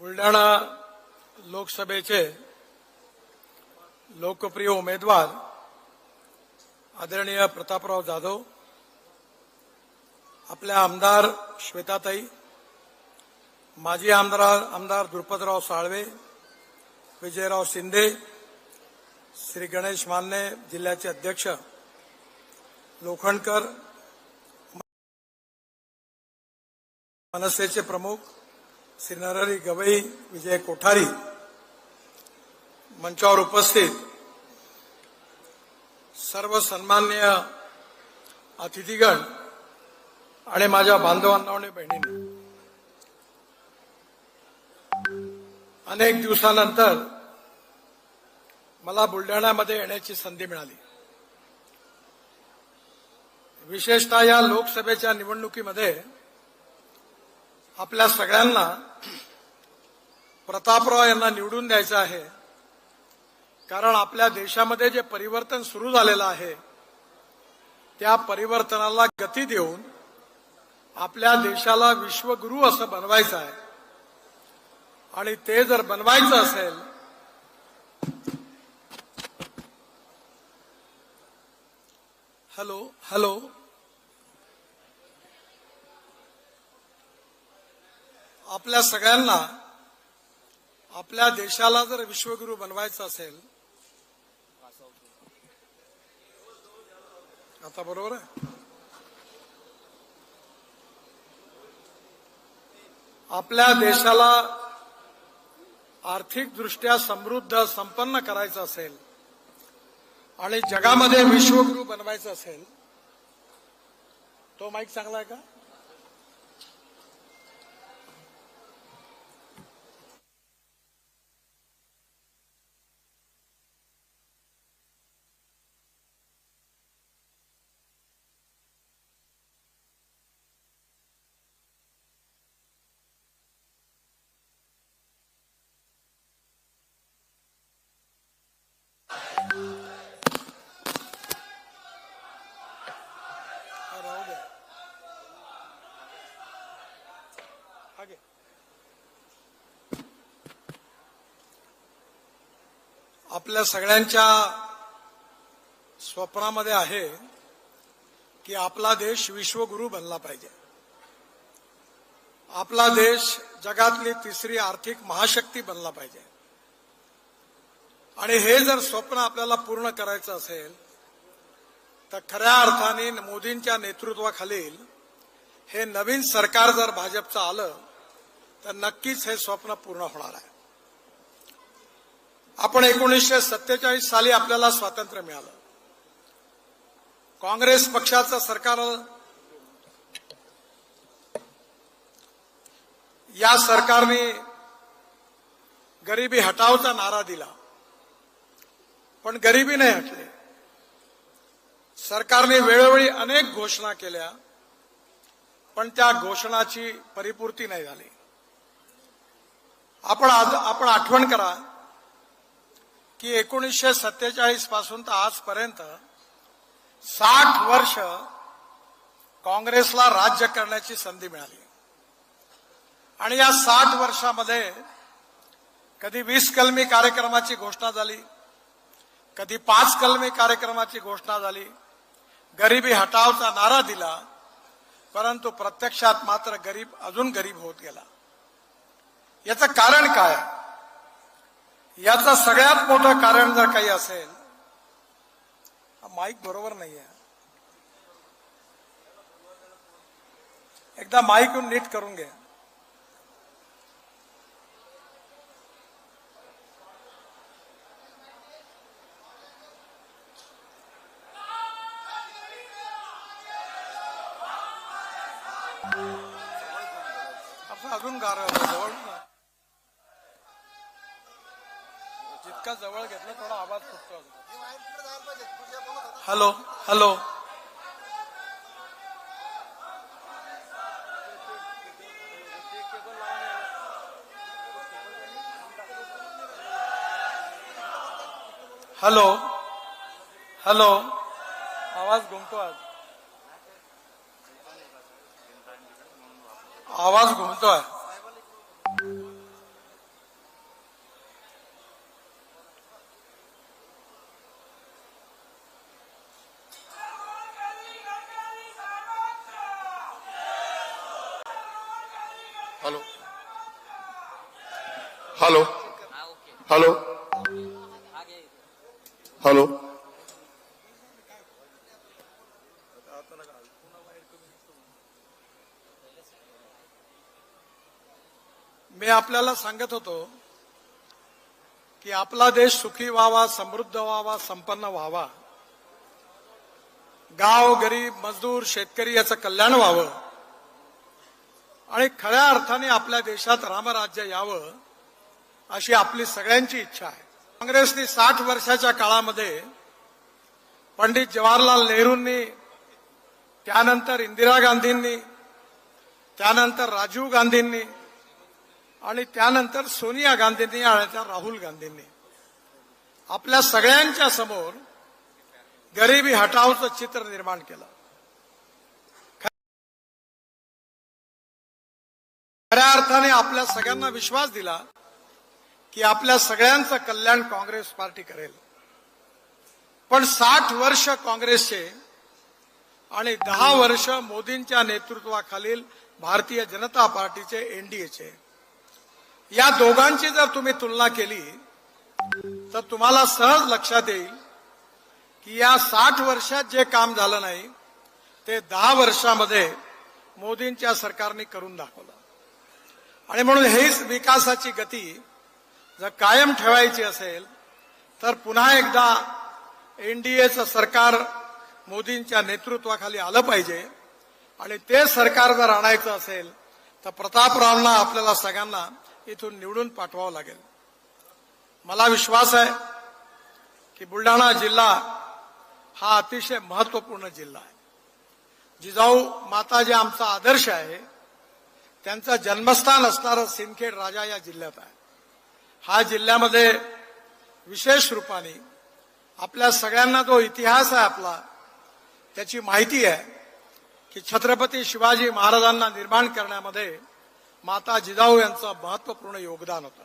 S6: बुलढाणा लोकसभेचे लोकप्रिय उमेदवार आदरणीय प्रतापराव जाधव, आपल्या आमदार श्वेताताई, माजी आमदार द्रुपदराव साळवे, विजयराव शिंदे, श्री गणेश मान्य जिल्ह्याचे अध्यक्ष लोखंडकर, मनसेचे प्रमुख श्री नरहरी गवई, विजय कोठारी, मंचावर उपस्थित सर्व सन्माननीय अतिथीगण आणि माझ्या बांधवांना आणि बहिणींना, अनेक दिवसानंतर मला बुलढाण्यामध्ये येण्याची संधी मिळाली. विशेषतः या लोकसभेच्या निवडणुकीमध्ये आपल्या सगळ्यांना प्रतापराव यांना निवडून द्यायचं आहे. कारण आपल्या देशामध्ये जे परिवर्तन सुरू झालेलं आहे त्या परिवर्तनाला गती देऊन आपल्या देशाला विश्वगुरू असं बनवायचं आहे. आणि ते जर बनवायचं असेल हॅलो आपल्या सगळ्यांना आपल्या देशाला जर विश्वगुरू बनवायचं असेल, आता बरोबर आहे, आपल्या देशाला आर्थिक दृष्ट्या समृद्ध संपन्न करायचं असेल आणि जगामध्ये विश्वगुरू बनवायचं असेल, तो माईक चांगला आहे का? राहू दे. आगे. आपल्या सगळ्यांच्या स्वप्नामध्ये आहे की आपला देश विश्वगुरू बनला पाहिजे. आपला देश जगातली तिसरी आर्थिक महाशक्ती बनला पाहिजे. आणि हे जर स्वप्न आपल्याला पूर्ण करायचं असेल तर खऱ्या अर्थाने मोदींच्या नेतृत्वाखालील हे नवीन सरकार जर भाजपचं आलं तर नक्कीच हे स्वप्न पूर्ण होणार आहे. आपण 1947 साली आपल्याला स्वातंत्र्य मिळालं. काँग्रेस पक्षाचं सरकार, या सरकारने गरिबी हटावचा नारा दिला, पण गरिबी नाही हटली. सरकारने वेळोवेळी अनेक घोषणा केल्या, पण त्या घोषणाची परिपूर्ती नाही झाली. आपण आठवण करा की 1947 पासून तर आजपर्यंत 60 वर्ष काँग्रेसला राज्य करण्याची संधी मिळाली. आणि या 60 वर्षामध्ये कधी 20 कलमी कार्यक्रमाची घोषणा झाली, कधी 5 कलमी कार्यक्रमाची घोषणा झाली, गरिबी हटावचा नारा दिला, परंतु प्रत्यक्षात मात्र गरीब अजून गरीब होत गेला. याचं कारण काय? याचं सगळ्यात मोठं कारण जर काही असेल, माईक बरोबर नाहीये, एकदा माईक येऊन नीट करून घ्या. अजून जवळ जितका जवळ घेतलं थोडा आवाज फुटतो. हॅलो हॅलो हॅलो हॅलो आवाज घुमतो, आवाज घुमतोय.
S2: हॅलो हॅलो हॅलो हॅलो
S6: मी आपल्याला सांगत होतो की आपला देश सुखी व्हावा, समृद्ध व्हावा, संपन्न व्हावा, गाव, गरीब, मजदूर, शेतकरी याचं कल्याण व्हावं आणि खऱ्या अर्थाने आपल्या देशात रामराज्य यावं अशी आपली सगळ्यांची इच्छा आहे. काँग्रेसने 60 वर्षाच्या काळामध्ये पंडित जवाहरलाल नेहरूंनी, त्यानंतर इंदिरा गांधींनी, त्यानंतर राजीव गांधींनी आणि त्यानंतर सोनिया गांधींनी आणि त्या राहुल गांधींनी आपल्या सगळ्यांच्या समोर गरिबी हटावचं चित्र निर्माण केलं. खऱ्या अर्थाने आपल्या सगळ्यांना विश्वास दिला की आपल्या सगळ्यांचं कल्याण काँग्रेस पार्टी करेल. पण 60 वर्ष काँग्रेसचे आणि 10 वर्ष मोदींच्या नेतृत्वाखालील भारतीय जनता पार्टीचे, एनडीएचे, या दोघांची जर तुम्ही तुलना केली तर तुम्हाला सहज लक्षात येईल की या 60 वर्षात जे काम झालं नाही ते 10 वर्षामध्ये मोदींच्या सरकारने करून दाखवलं. आणि म्हणून हीच विकासाची गती जर कायम ठेवायची असेल तर पुन्हा एकदा एनडीएचं सरकार मोदींच्या नेतृत्वाखाली आलं पाहिजे. आणि ते सरकार जर आणायचं असेल तर प्रतापरावांना आपल्याला सगळ्यांना इथून निवडून पाठवावं लागेल. मला विश्वास आहे की बुलढाणा जिल्हा हा अतिशय महत्वपूर्ण जिल्हा आहे. जिजाऊ माता जे आमचा आदर्श आहे त्यांचं जन्मस्थान असणारं सिंदखेड राजा या जिल्ह्यात आहे. हा जिल्ह्यामध्ये विशेष रूपाने आपल्या सगळ्यांना जो इतिहास आहे आपला त्याची माहिती आहे की छत्रपती शिवाजी महाराजांना निर्माण करण्यामध्ये माता जिजाऊ यांचं महत्वपूर्ण योगदान होतं.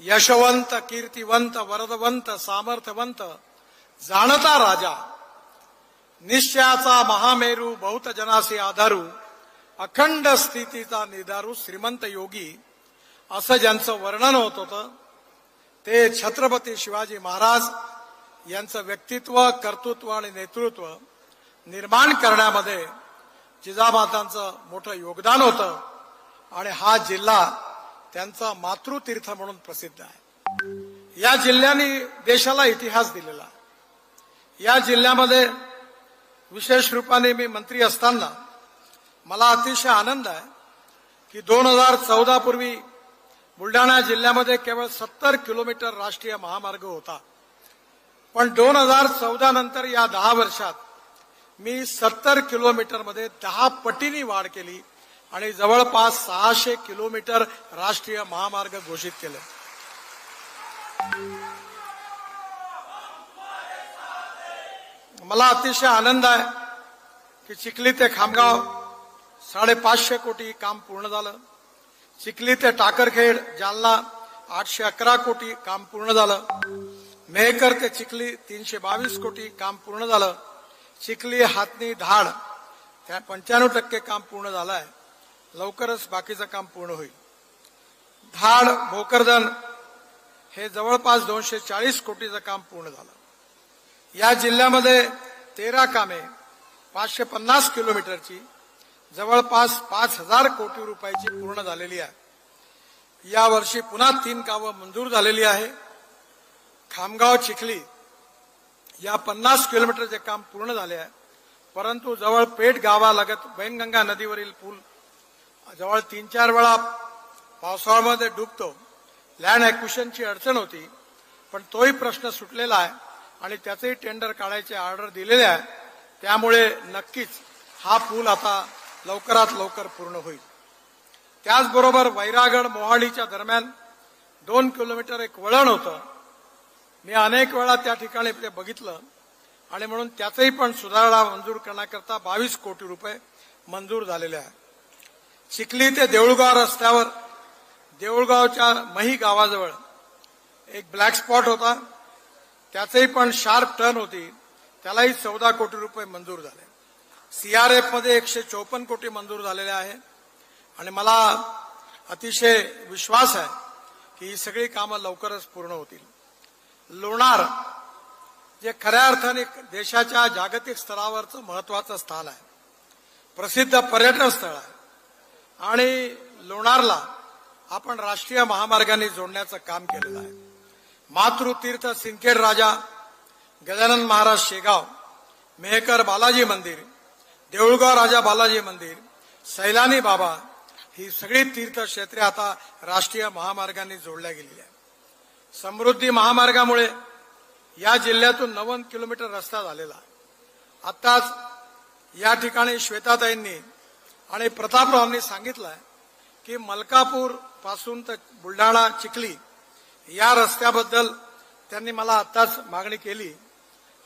S6: यशवंत, कीर्तिवंत, वरदवंत, सामर्थ्यवंत, जाणता राजा, निश्चयाचा महामेरू, बहुत जनासी आधारू, अखंड स्थितीचा निधारू, श्रीमंत योगी असं ज्यांचं वर्णन होत होतं ते छत्रपती शिवाजी महाराज यांचं व्यक्तित्व, कर्तृत्व आणि नेतृत्व निर्माण करण्यामध्ये जिजामातांचं मोठं योगदान होतं. आणि हा जिल्हा त्यांचा मातृतीर्थ म्हणून प्रसिद्ध आहे. या जिल्ह्याने देशाला इतिहास दिलेला. या जिल्ह्यामध्ये विशेष रूपाने मी मंत्री असताना मला अतिशय आनंद आहे की 2014 पूर्वी बुलढाणा जिल्ह्यामध्ये केवळ 70 किलोमीटर राष्ट्रीय महामार्ग होता, पण 2014 नंतर या 10 वर्षात मी 70 किलोमीटरमध्ये 10 पटींनी वाढ केली आणि जवळपास 600 किलोमीटर राष्ट्रीय महामार्ग घोषित केले. मला अतिशय आनंद आहे की चिखली ते खामगाव 550 कोटी काम पूर्ण झालं. चिखली ते टाकरखेड जालना 811 कोटी काम पूर्ण झालं. मेहकर ते चिखली 322 कोटी काम पूर्ण झालं. चिखली हातनी धाड त्या 95% काम पूर्ण झालं आहे. लवकरच बाकीचं काम पूर्ण होईल. धाड भोकरदन हे जवळपास 240 कोटीचं काम पूर्ण झालं. या जिल्ह्यामध्ये 13 कामे 550 किलोमीटरची जवळपास 5000 कोटी रुपयाची पूर्ण झालेली आहे. या वर्षी पुन्हा 3 कामं मंजूर झालेली आहे. खामगाव चिखली या 50 किलोमीटरचे काम पूर्ण झाले आहे, परंतु जवळ पेठ गावालगत वैनगंगा नदीवरील पूल जवळ 3-4 वेळा पावसाळ्यामध्ये डुबतो. लँड ॲक्विजिशनची अडचण होती, पण तोही प्रश्न सुटलेला आहे आणि त्याचेही टेंडर काढायचे ऑर्डर दिलेले आहे. त्यामुळे नक्कीच हा पूल आता लवकरात लवकर पूर्ण होईल. त्याचबरोबर वैरागड मोहाडीच्या दरम्यान 2 किलोमीटर एक वळण होतं. मी अनेक वेळा त्या ठिकाणी ते बघितलं आणि म्हणून त्याचंही पण सुधारणा मंजूर करण्याकरता 22 कोटी रुपये मंजूर झालेले आहे. चिखली ते देऊळगाव रस्त्यावर देऊळगावच्या मही गावाजवळ एक ब्लॅक स्पॉट होता, त्याचंही पण शार्प टर्न होती, त्यालाही 14 कोटी रुपये मंजूर झाले. CRF मध्ये 154 कोटी मंजूर झालेले आहे आणि मला अतिशय विश्वास आहे की ही सगळी कामं लवकरच पूर्ण होतील. लोणार जे खऱ्या अर्थाने देशाच्या जागतिक स्तरावरचं महत्वाचं स्थान आहे, प्रसिद्ध पर्यटन स्थळ आहे आणि लोणारला आपण राष्ट्रीय महामार्गाने जोडण्याचं काम केलेलं आहे. मातृतीर्थ सिंदखेड राजा, गजानन महाराज शेगाव, मेहकर बालाजी मंदिर, देऊळगाव राजा बालाजी मंदिर, सैलानी बाबा ही सगळी तीर्थक्षेत्रे आता राष्ट्रीय महामार्गाने जोडल्या गेलेली आहे. समृद्धी महामार्गामुळे या जिल्ह्यातून 90 किलोमीटर रस्ता झालेला आहे. आताच या ठिकाणी श्वेताताईंनी आणि प्रतापरावांनी सांगितलं आहे की मलकापूर पासून तर बुलढाणा चिखली या रस्त्याबद्दल त्यांनी मला आताच मागणी केली.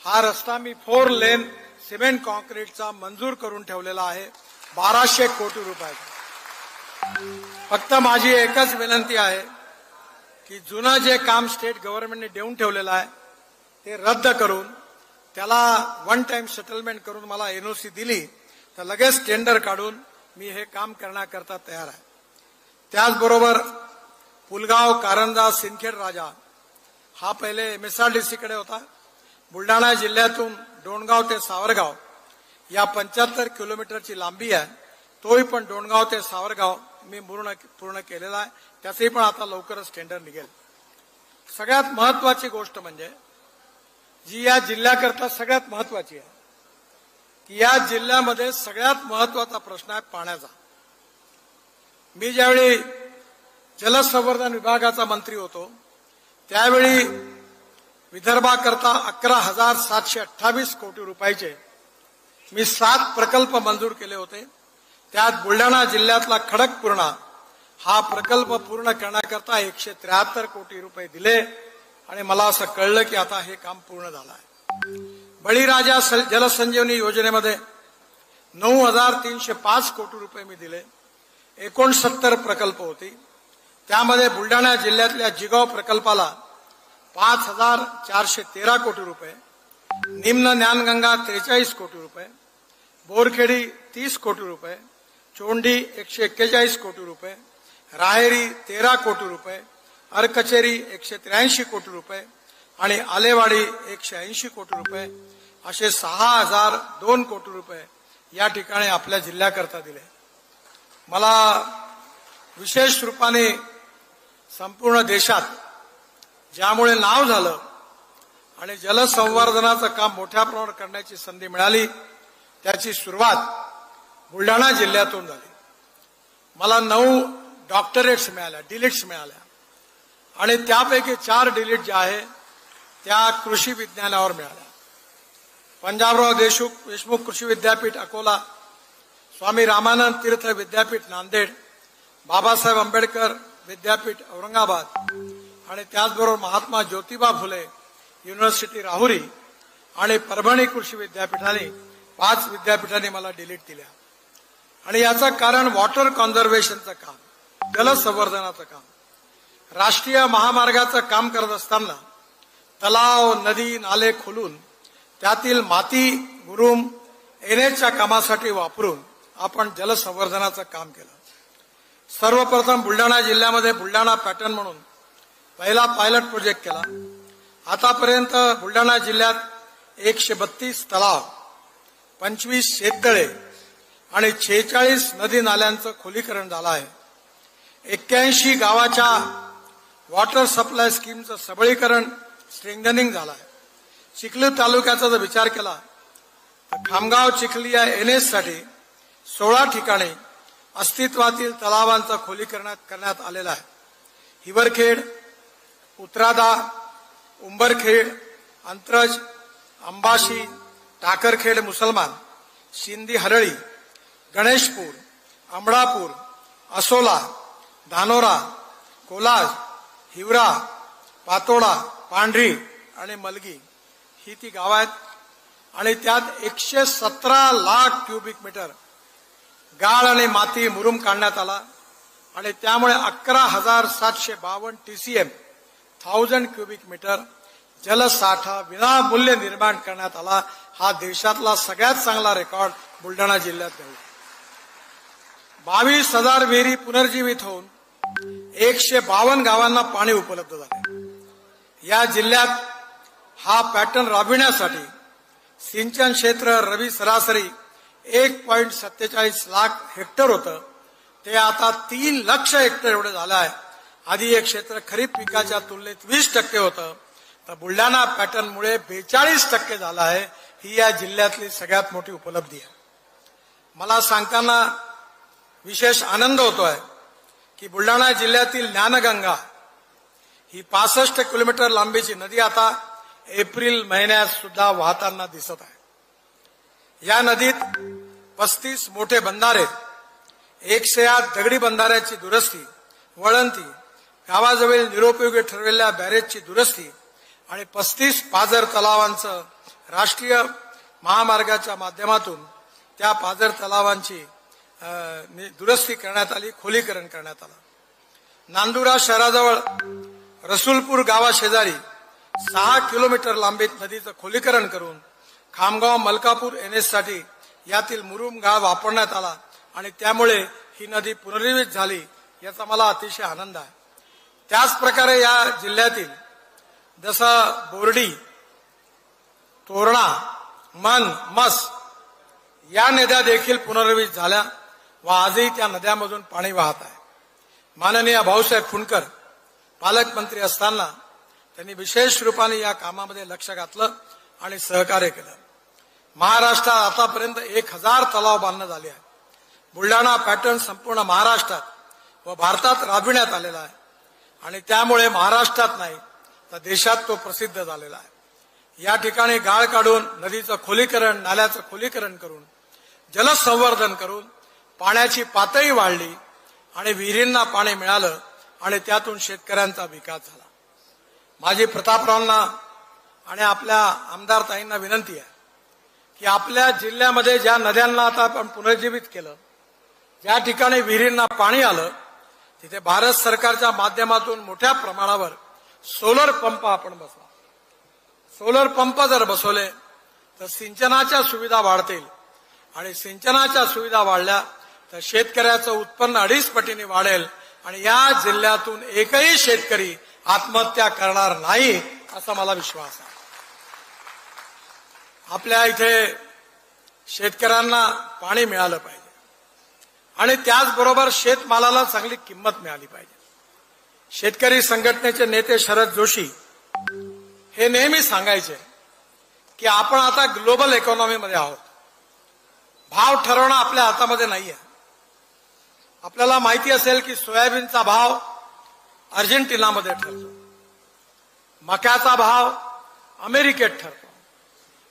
S6: हा रस्ता मी 4 लेन सिमेंट कॉन्क्रीटचा मंजूर करून ठेवलेला आहे 1200 कोटी रुपयाचा. फक्त माझी एकच विनंती आहे की जुनं जे काम स्टेट गव्हर्नमेंटने देऊन ठेवलेलं आहे ते रद्द करून त्याला वन टाइम सेटलमेंट करून मला NOC दिली तर लगेच टेंडर काढून मी हे काम करण्याकरता तयार आहे. त्याचबरोबर पुलगाव, कारंजा, सिंदखेड राजा हा पहिले MSRDC कडे होता. बुलढाणा जिल्ह्यातून डोणगाव ते सावरगाव या 75 किलोमीटरची लांबी आहे, तोही पण डोणगाव ते सावरगाव मी पूर्ण केलेला आहे. त्याचंही पण आता लवकरच टेंडर निघेल. सगळ्यात महत्वाची गोष्ट म्हणजे जी या जिल्ह्याकरता सगळ्यात महत्वाची आहे की या जिल्ह्यामध्ये सगळ्यात महत्वाचा प्रश्न आहे पाण्याचा. मी ज्यावेळी जलसंवर्धन विभागाचा मंत्री होतो त्यावेळी विदर्भाकरता 11,728 कोटी रुपयाचे मी 7 प्रकल्प मंजूर केले होते. त्यात बुलढाणा जिल्ह्यातला खडकपूर्णा हा प्रकल्प पूर्ण करण्याकरता 173 कोटी रुपये दिले आणि मला असं कळलं की आता हे काम पूर्ण झालं आहे. बळीराजा जलसंजीवनी योजनेमध्ये 9,305 कोटी रुपये मी दिले. 69 प्रकल्प होते. त्यामध्ये बुलढाणा जिल्ह्यातल्या जिगाव प्रकल्पाला 5,413 कोटी रुपये, निम्न ज्ञानगंगा 43 कोटी रुपये, बोरखेडी 30 कोटी रुपये, चोंडी 141 कोटी रुपये, राहेरी 13 कोटी रुपये, अरकचेरी 183 कोटी रुपये आणि आलेवाडी 180 कोटी रुपये असे 6,002 कोटी रुपये या ठिकाणी आपल्या जिल्ह्याकरता दिले. मला विशेष रूपाने संपूर्ण देशात ज्यामुळे नाव झालं आणि जलसंवर्धनाचं काम मोठ्या प्रमाणात करण्याची संधी मिळाली त्याची सुरुवात बुलढाणा जिल्ह्यातून झाली. मला 9 डॉक्टरेट्स मिळाल्या, डिलीट्स मिळाल्या आणि त्यापैकी 4 डिलीट ज्या आहे त्या कृषी विज्ञानावर मिळाल्या. पंजाबराव देशमुख कृषी विद्यापीठ अकोला, स्वामी रामानंद तीर्थ विद्यापीठ नांदेड, बाबासाहेब आंबेडकर विद्यापीठ औरंगाबाद आणि त्याचबरोबर महात्मा ज्योतिबा फुले युनिव्हर्सिटी राहुरी आणि परभणी कृषी विद्यापीठाने 5 विद्यापीठांनी मला डिलीट दिल्या. आणि याचं कारण वॉटर कॉन्झर्वेशनचं काम, जलसंवर्धनाचं काम, राष्ट्रीय महामार्गाचं काम करत असताना तलाव, नदी, नाले खोलून त्यातील माती मुरुम एनएचच्या कामासाठी वापरून आपण जलसंवर्धनाचं काम केलं. सर्वप्रथम बुलढाणा जिल्ह्यामध्ये बुलढाणा पॅटर्न म्हणून पहिला पायलट प्रोजेक्ट केला. आतापर्यंत बुलढाणा जिल्ह्यात 132 तलाव, 25 शेततळे आणि 46 नदी नाल्यांचं खोलीकरण झालं आहे. 81 गावाच्या वॉटर सप्लाय स्कीमचं सबळीकरण, स्ट्रेंथनिंग झालं आहे. चिखली तालुक्याचा जर विचार केला तर खामगाव चिखली या एनएस साठी 16 ठिकाणी अस्तित्वातील तलावांचं खोलीकरण करण्यात आलेलं आहे. हिवरखेड, उत्रादा, उंबरखेड, अंत्रज, अंबाशी, टाकरखेड मुसलमान, शिंदी हरळी, गणेशपूर, अमडापूर, असोला, धानोरा, कोलाज, हिवरा, पातोडा, पांढरी आणि मलगी ही ती गावं आहेत. आणि त्यात 117 लाख क्युबिक मीटर गाळ आणि माती मुरुम काढण्यात आला आणि त्यामुळे 11,752 TCM 1000 क्युबिक मीटर जलसाठा विनामूल्य निर्माण करण्यात आला. हा देशातला सगळ्यात चांगला रेकॉर्ड बुलढाणा जिल्ह्यात घडला. 22,000 विहिरी पुनर्जीवित होऊन 152 गावांना पाणी उपलब्ध झाले. या जिल्ह्यात हा पॅटर्न राबविण्यासाठी सिंचन क्षेत्र रवी सरासरी 1.47 लाख हेक्टर होतं, ते आता 3 लाख हेक्टर एवढं झालं आहे. आधी हे क्षेत्र खरीप पिकाच्या तुलनेत 20% होतं, तर बुलढाणा पॅटर्नमुळे 42% झालं आहे. ही या जिल्ह्यातली सगळ्यात मोठी उपलब्धी आहे. मला सांगताना विशेष आनंद होतोय की बुलढाणा जिल्ह्यातील ज्ञानगंगा ही 65 किलोमीटर लांबीची नदी आता एप्रिल महिन्यात सुद्धा वाहताना दिसत आहे. या नदीत 35 मोठे बंधारे, 108 दगडी बंधाऱ्याची दुरुस्ती, वळंती, गावाजवळ निरुपयोगी ठरलेल्या बॅरेजची दुरुस्ती आणि 35 पाझर तलावांचं राष्ट्रीय महामार्गाच्या माध्यमातून त्या पाझर तलावांची दुरुस्ती करण्यात आली, खोलीकरण करण्यात आलं. नांदुरा शहराजवळ रसूलपूर गावाशेजारी 6 किलोमीटर लांबीत नदीचं खोलीकरण करून खामगाव मलकापूर एनएस साठी यातील मुरुम गाळ वापरण्यात आला आणि त्यामुळे ही नदी पुनर्जीवित झाली, याचा मला अतिशय आनंद आहे. त्याच प्रकारे या जिल्ह्यातील जसं बोर्डी, तोरणा, मन, मस या नद्या देखील पुनर्जीवित झाल्या व आजही त्या नद्यामधून पाणी वाहत आहे. माननीय भाऊसाहेब फुंडकर पालकमंत्री असताना त्यांनी विशेष रूपाने या कामामध्ये लक्ष घातलं आणि सहकार्य केलं. महाराष्ट्रात आतापर्यंत 1000 तलाव बांधण्यात झाले आहेत. बुलढाणा पॅटर्न संपूर्ण महाराष्ट्रात व भारतात राबविण्यात आलेला आहे आणि त्यामुळे महाराष्ट्रात नाही तर देशात तो प्रसिद्ध झालेला आहे. या ठिकाणी गाळ काढून नदीचं खोलीकरण, नाल्याचं खोलीकरण करून जलसंवर्धन करून पाण्याची पातळी वाढली आणि विहिरींना पाणी मिळालं आणि त्यातून शेतकऱ्यांचा विकास झाला. माझी प्रतापरावांना आणि आपल्या आमदार ताईंना विनंती आहे की आपल्या जिल्ह्यामध्ये ज्या नद्यांना आता आपण पुनर्जीवित केलं, ज्या ठिकाणी विहिरींना पाणी आलं, तिथे भारत सरकारच्या माध्यमातून मोठ्या प्रमाणावर सोलर पंप आपण बसवा. सोलर पंप जर बसवले तर सिंचनाच्या सुविधा वाढतील आणि सिंचनाच्या सुविधा वाढल्या तर शेतकऱ्याचं उत्पन्न 2.5 पटीने वाढेल आणि या जिल्ह्यातून एकही शेतकरी आत्महत्या करणार नाही असा मला विश्वास आहे. आपल्या इथे शेतकऱ्यांना पाणी मिळालं पाहिजे आणि त्याचबरोबर शेतमालाला चांगली किंमत मिळाली पाहिजे. शेतकरी संघटनेचे नेते शरद जोशी हे नेहमी सांगायचे की आपण आता ग्लोबल इकॉनॉमीमध्ये आहोत भाव ठरवणं आपल्या हातामध्ये नाहीये. आपल्याला माहिती असेल की सोयाबीनचा भाव अर्जेंटिनामध्ये ठरतो, मक्याचा भाव अमेरिकेत ठरतो,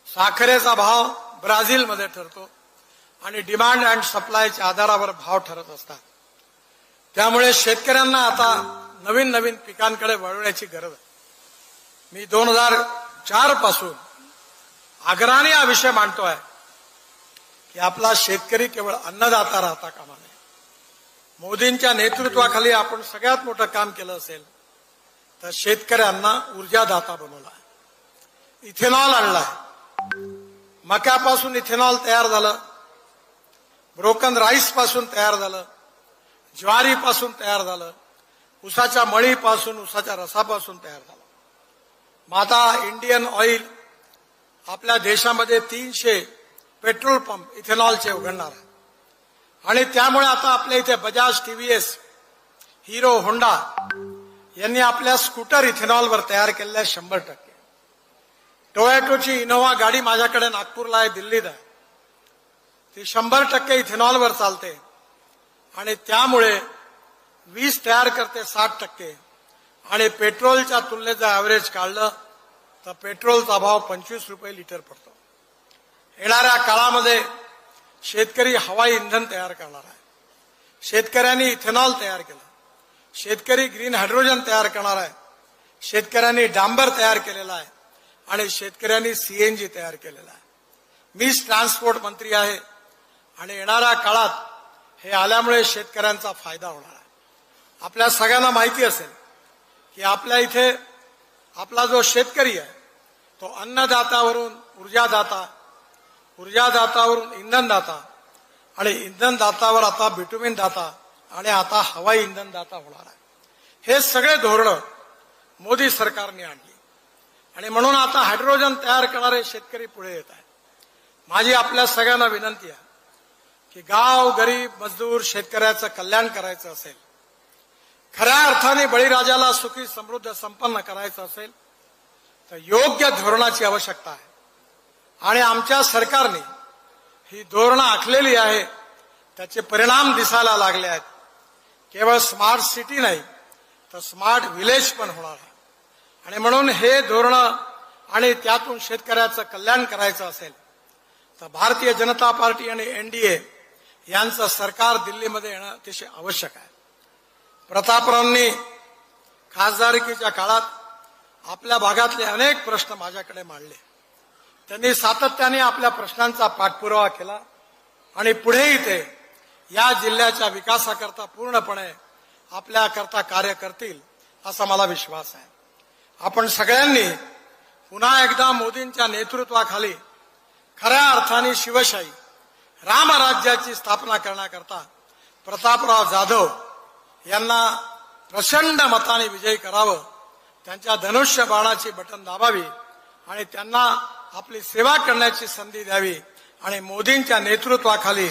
S6: साखरेचा भाव ब्राझीलमध्ये ठरतो आणि डिमांड अँड सप्लायच्या आधारावर भाव ठरत असतात. त्यामुळे शेतकऱ्यांना आता नवीन नवीन पिकांकडे वळवण्याची गरज आहे. मी 2004 पासून आग्रहाने हा विषय मांडतोय की आपला शेतकरी केवळ अन्नदाता राहता कामा नये. मोदींच्या नेतृत्वाखाली आपण सगळ्यात मोठं काम केलं असेल तर शेतकऱ्यांना ऊर्जादाता बनवला. इथेनॉल आणलाय, मक्यापासून इथेनॉल तयार झालं, ब्रोकन राईस पासून तयार झालं, ज्वारीपासून तयार झालं, उसाच्या मळीपासून उसाच्या रसापासून तयार झालं. मग आता इंडियन ऑइल आपल्या देशामध्ये 300 पेट्रोल पंप इथेनॉलचे उघडणार आहे आणि त्यामुळे आता आपल्या इथे बजाज, टीव्हीएस, हिरो, होंडा यांनी आपल्या स्कूटर इथेनॉलवर तयार केलेल्या 100%. टोयोटोची इनोव्हा गाडी माझ्याकडे नागपूरला आहे, दिल्लीत आहे, ती 100% इथेनॉलवर चालते आणि त्यामुळे वीज तयार करते 60% आणि पेट्रोलच्या तुलनेत जर ॲव्हरेज काढलं तर पेट्रोलचा भाव 25 रुपये लिटर पडतो. येणाऱ्या काळामध्ये शेतकरी हवाई इंधन तयार करणार आहे, शेतकऱ्यांनी इथेनॉल तयार केलं, शेतकरी ग्रीन हायड्रोजन तयार करणार आहे, शेतकऱ्यांनी डांबर तयार केलेला आहे आणि शेतकऱ्यांनी सीएनजी तयार केलेला आहे. मीच ट्रान्सपोर्ट मंत्री आहे आणि येणाऱ्या काळात हे आल्यामुळे शेतकऱ्यांचा फायदा होणार आहे. आपल्या सगळ्यांना माहिती असेल की आपल्या इथे आपला जो शेतकरी आहे तो अन्नदातावरून ऊर्जादाता, ऊर्जादातावरून इंधनदाता आणि इंधनदातावर आता बिटुमिन दाता आणि आता हवाई इंधनदाता होणार आहे. हे सगळे धोरणं मोदी सरकारने आणली आणि म्हणून आता हायड्रोजन तयार करणारे शेतकरी पुढे येत आहेत. माझी आपल्या सगळ्यांना विनंती आहे की गाव, गरीब, मजदूर, शेतकऱ्याचं कल्याण करायचं असेल, खऱ्या अर्थाने बळीराजाला सुखी, समृद्ध, संपन्न करायचं असेल तर योग्य धोरणाची आवश्यकता आहे आणि आमच्या सरकारने ही धोरणं आखलेली आहे, त्याचे परिणाम दिसायला लागले आहेत. केवळ स्मार्ट सिटी नाही तर स्मार्ट विलेज पण होणार आहे आणि म्हणून हे धोरणं आणि त्यातून शेतकऱ्याचं कल्याण करायचं असेल तर भारतीय जनता पार्टी आणि एनडीए यांचं सरकार दिल्लीमध्ये येणं अतिशय आवश्यक आहे. प्रतापरावांनी खासदारकीच्या काळात आपल्या भागातले अनेक प्रश्न माझ्याकडे मांडले. त्यांनी सातत्याने आपल्या प्रश्नांचा पाठपुरावा केला आणि पुढेही ते या जिल्ह्याच्या विकासाकरता पूर्णपणे आपल्याकरता कार्य करतील असा मला विश्वास आहे. आपण सगळ्यांनी पुन्हा एकदा मोदींच्या नेतृत्वाखाली खऱ्या अर्थाने शिवशाही, रामराज्याची स्थापना करण्याकरता प्रतापराव जाधव यांना प्रचंड मताने विजयी करावं, त्यांच्या धनुष्य बाणाची बटन दाबावी आणि त्यांना आपली सेवा करण्याची संधी द्यावी आणि मोदींच्या नेतृत्वाखाली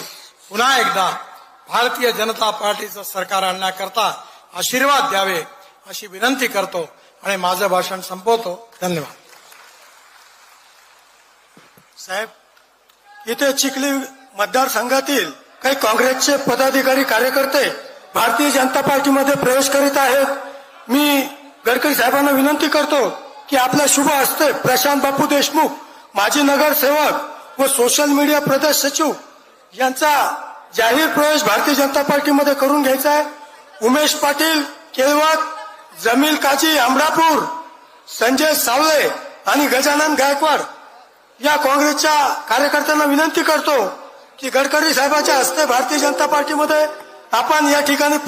S6: पुन्हा एकदा भारतीय जनता पार्टीचं सरकार आणण्याकरता आशीर्वाद द्यावे अशी विनंती करतो आणि माझं भाषण संपवतो. धन्यवाद.
S7: साहेब, इथे चिखली मतदारसंघातील काही काँग्रेसचे पदाधिकारी, कार्यकर्ते भारतीय जनता पार्टीमध्ये प्रवेश करीत आहेत. मी गडकरी साहेबांना विनंती करतो की आपल्या शुभ हस्ते प्रशांत बापू देशमुख, माजी नगरसेवक व सोशल मीडिया प्रदेश सचिव यांचा जाहीर प्रवेश भारतीय जनता पार्टीमध्ये करून घ्यायचा आहे. उमेश पाटील केळवत, जमील काजी अमरापूर, संजय सावळे आणि गजानन गायकवाड या काँग्रेसच्या कार्यकर्त्यांना विनंती करतो की गडकरी साहेबांच्या हस्ते भारतीय जनता पार्टीमध्ये आपण या ठिकाणी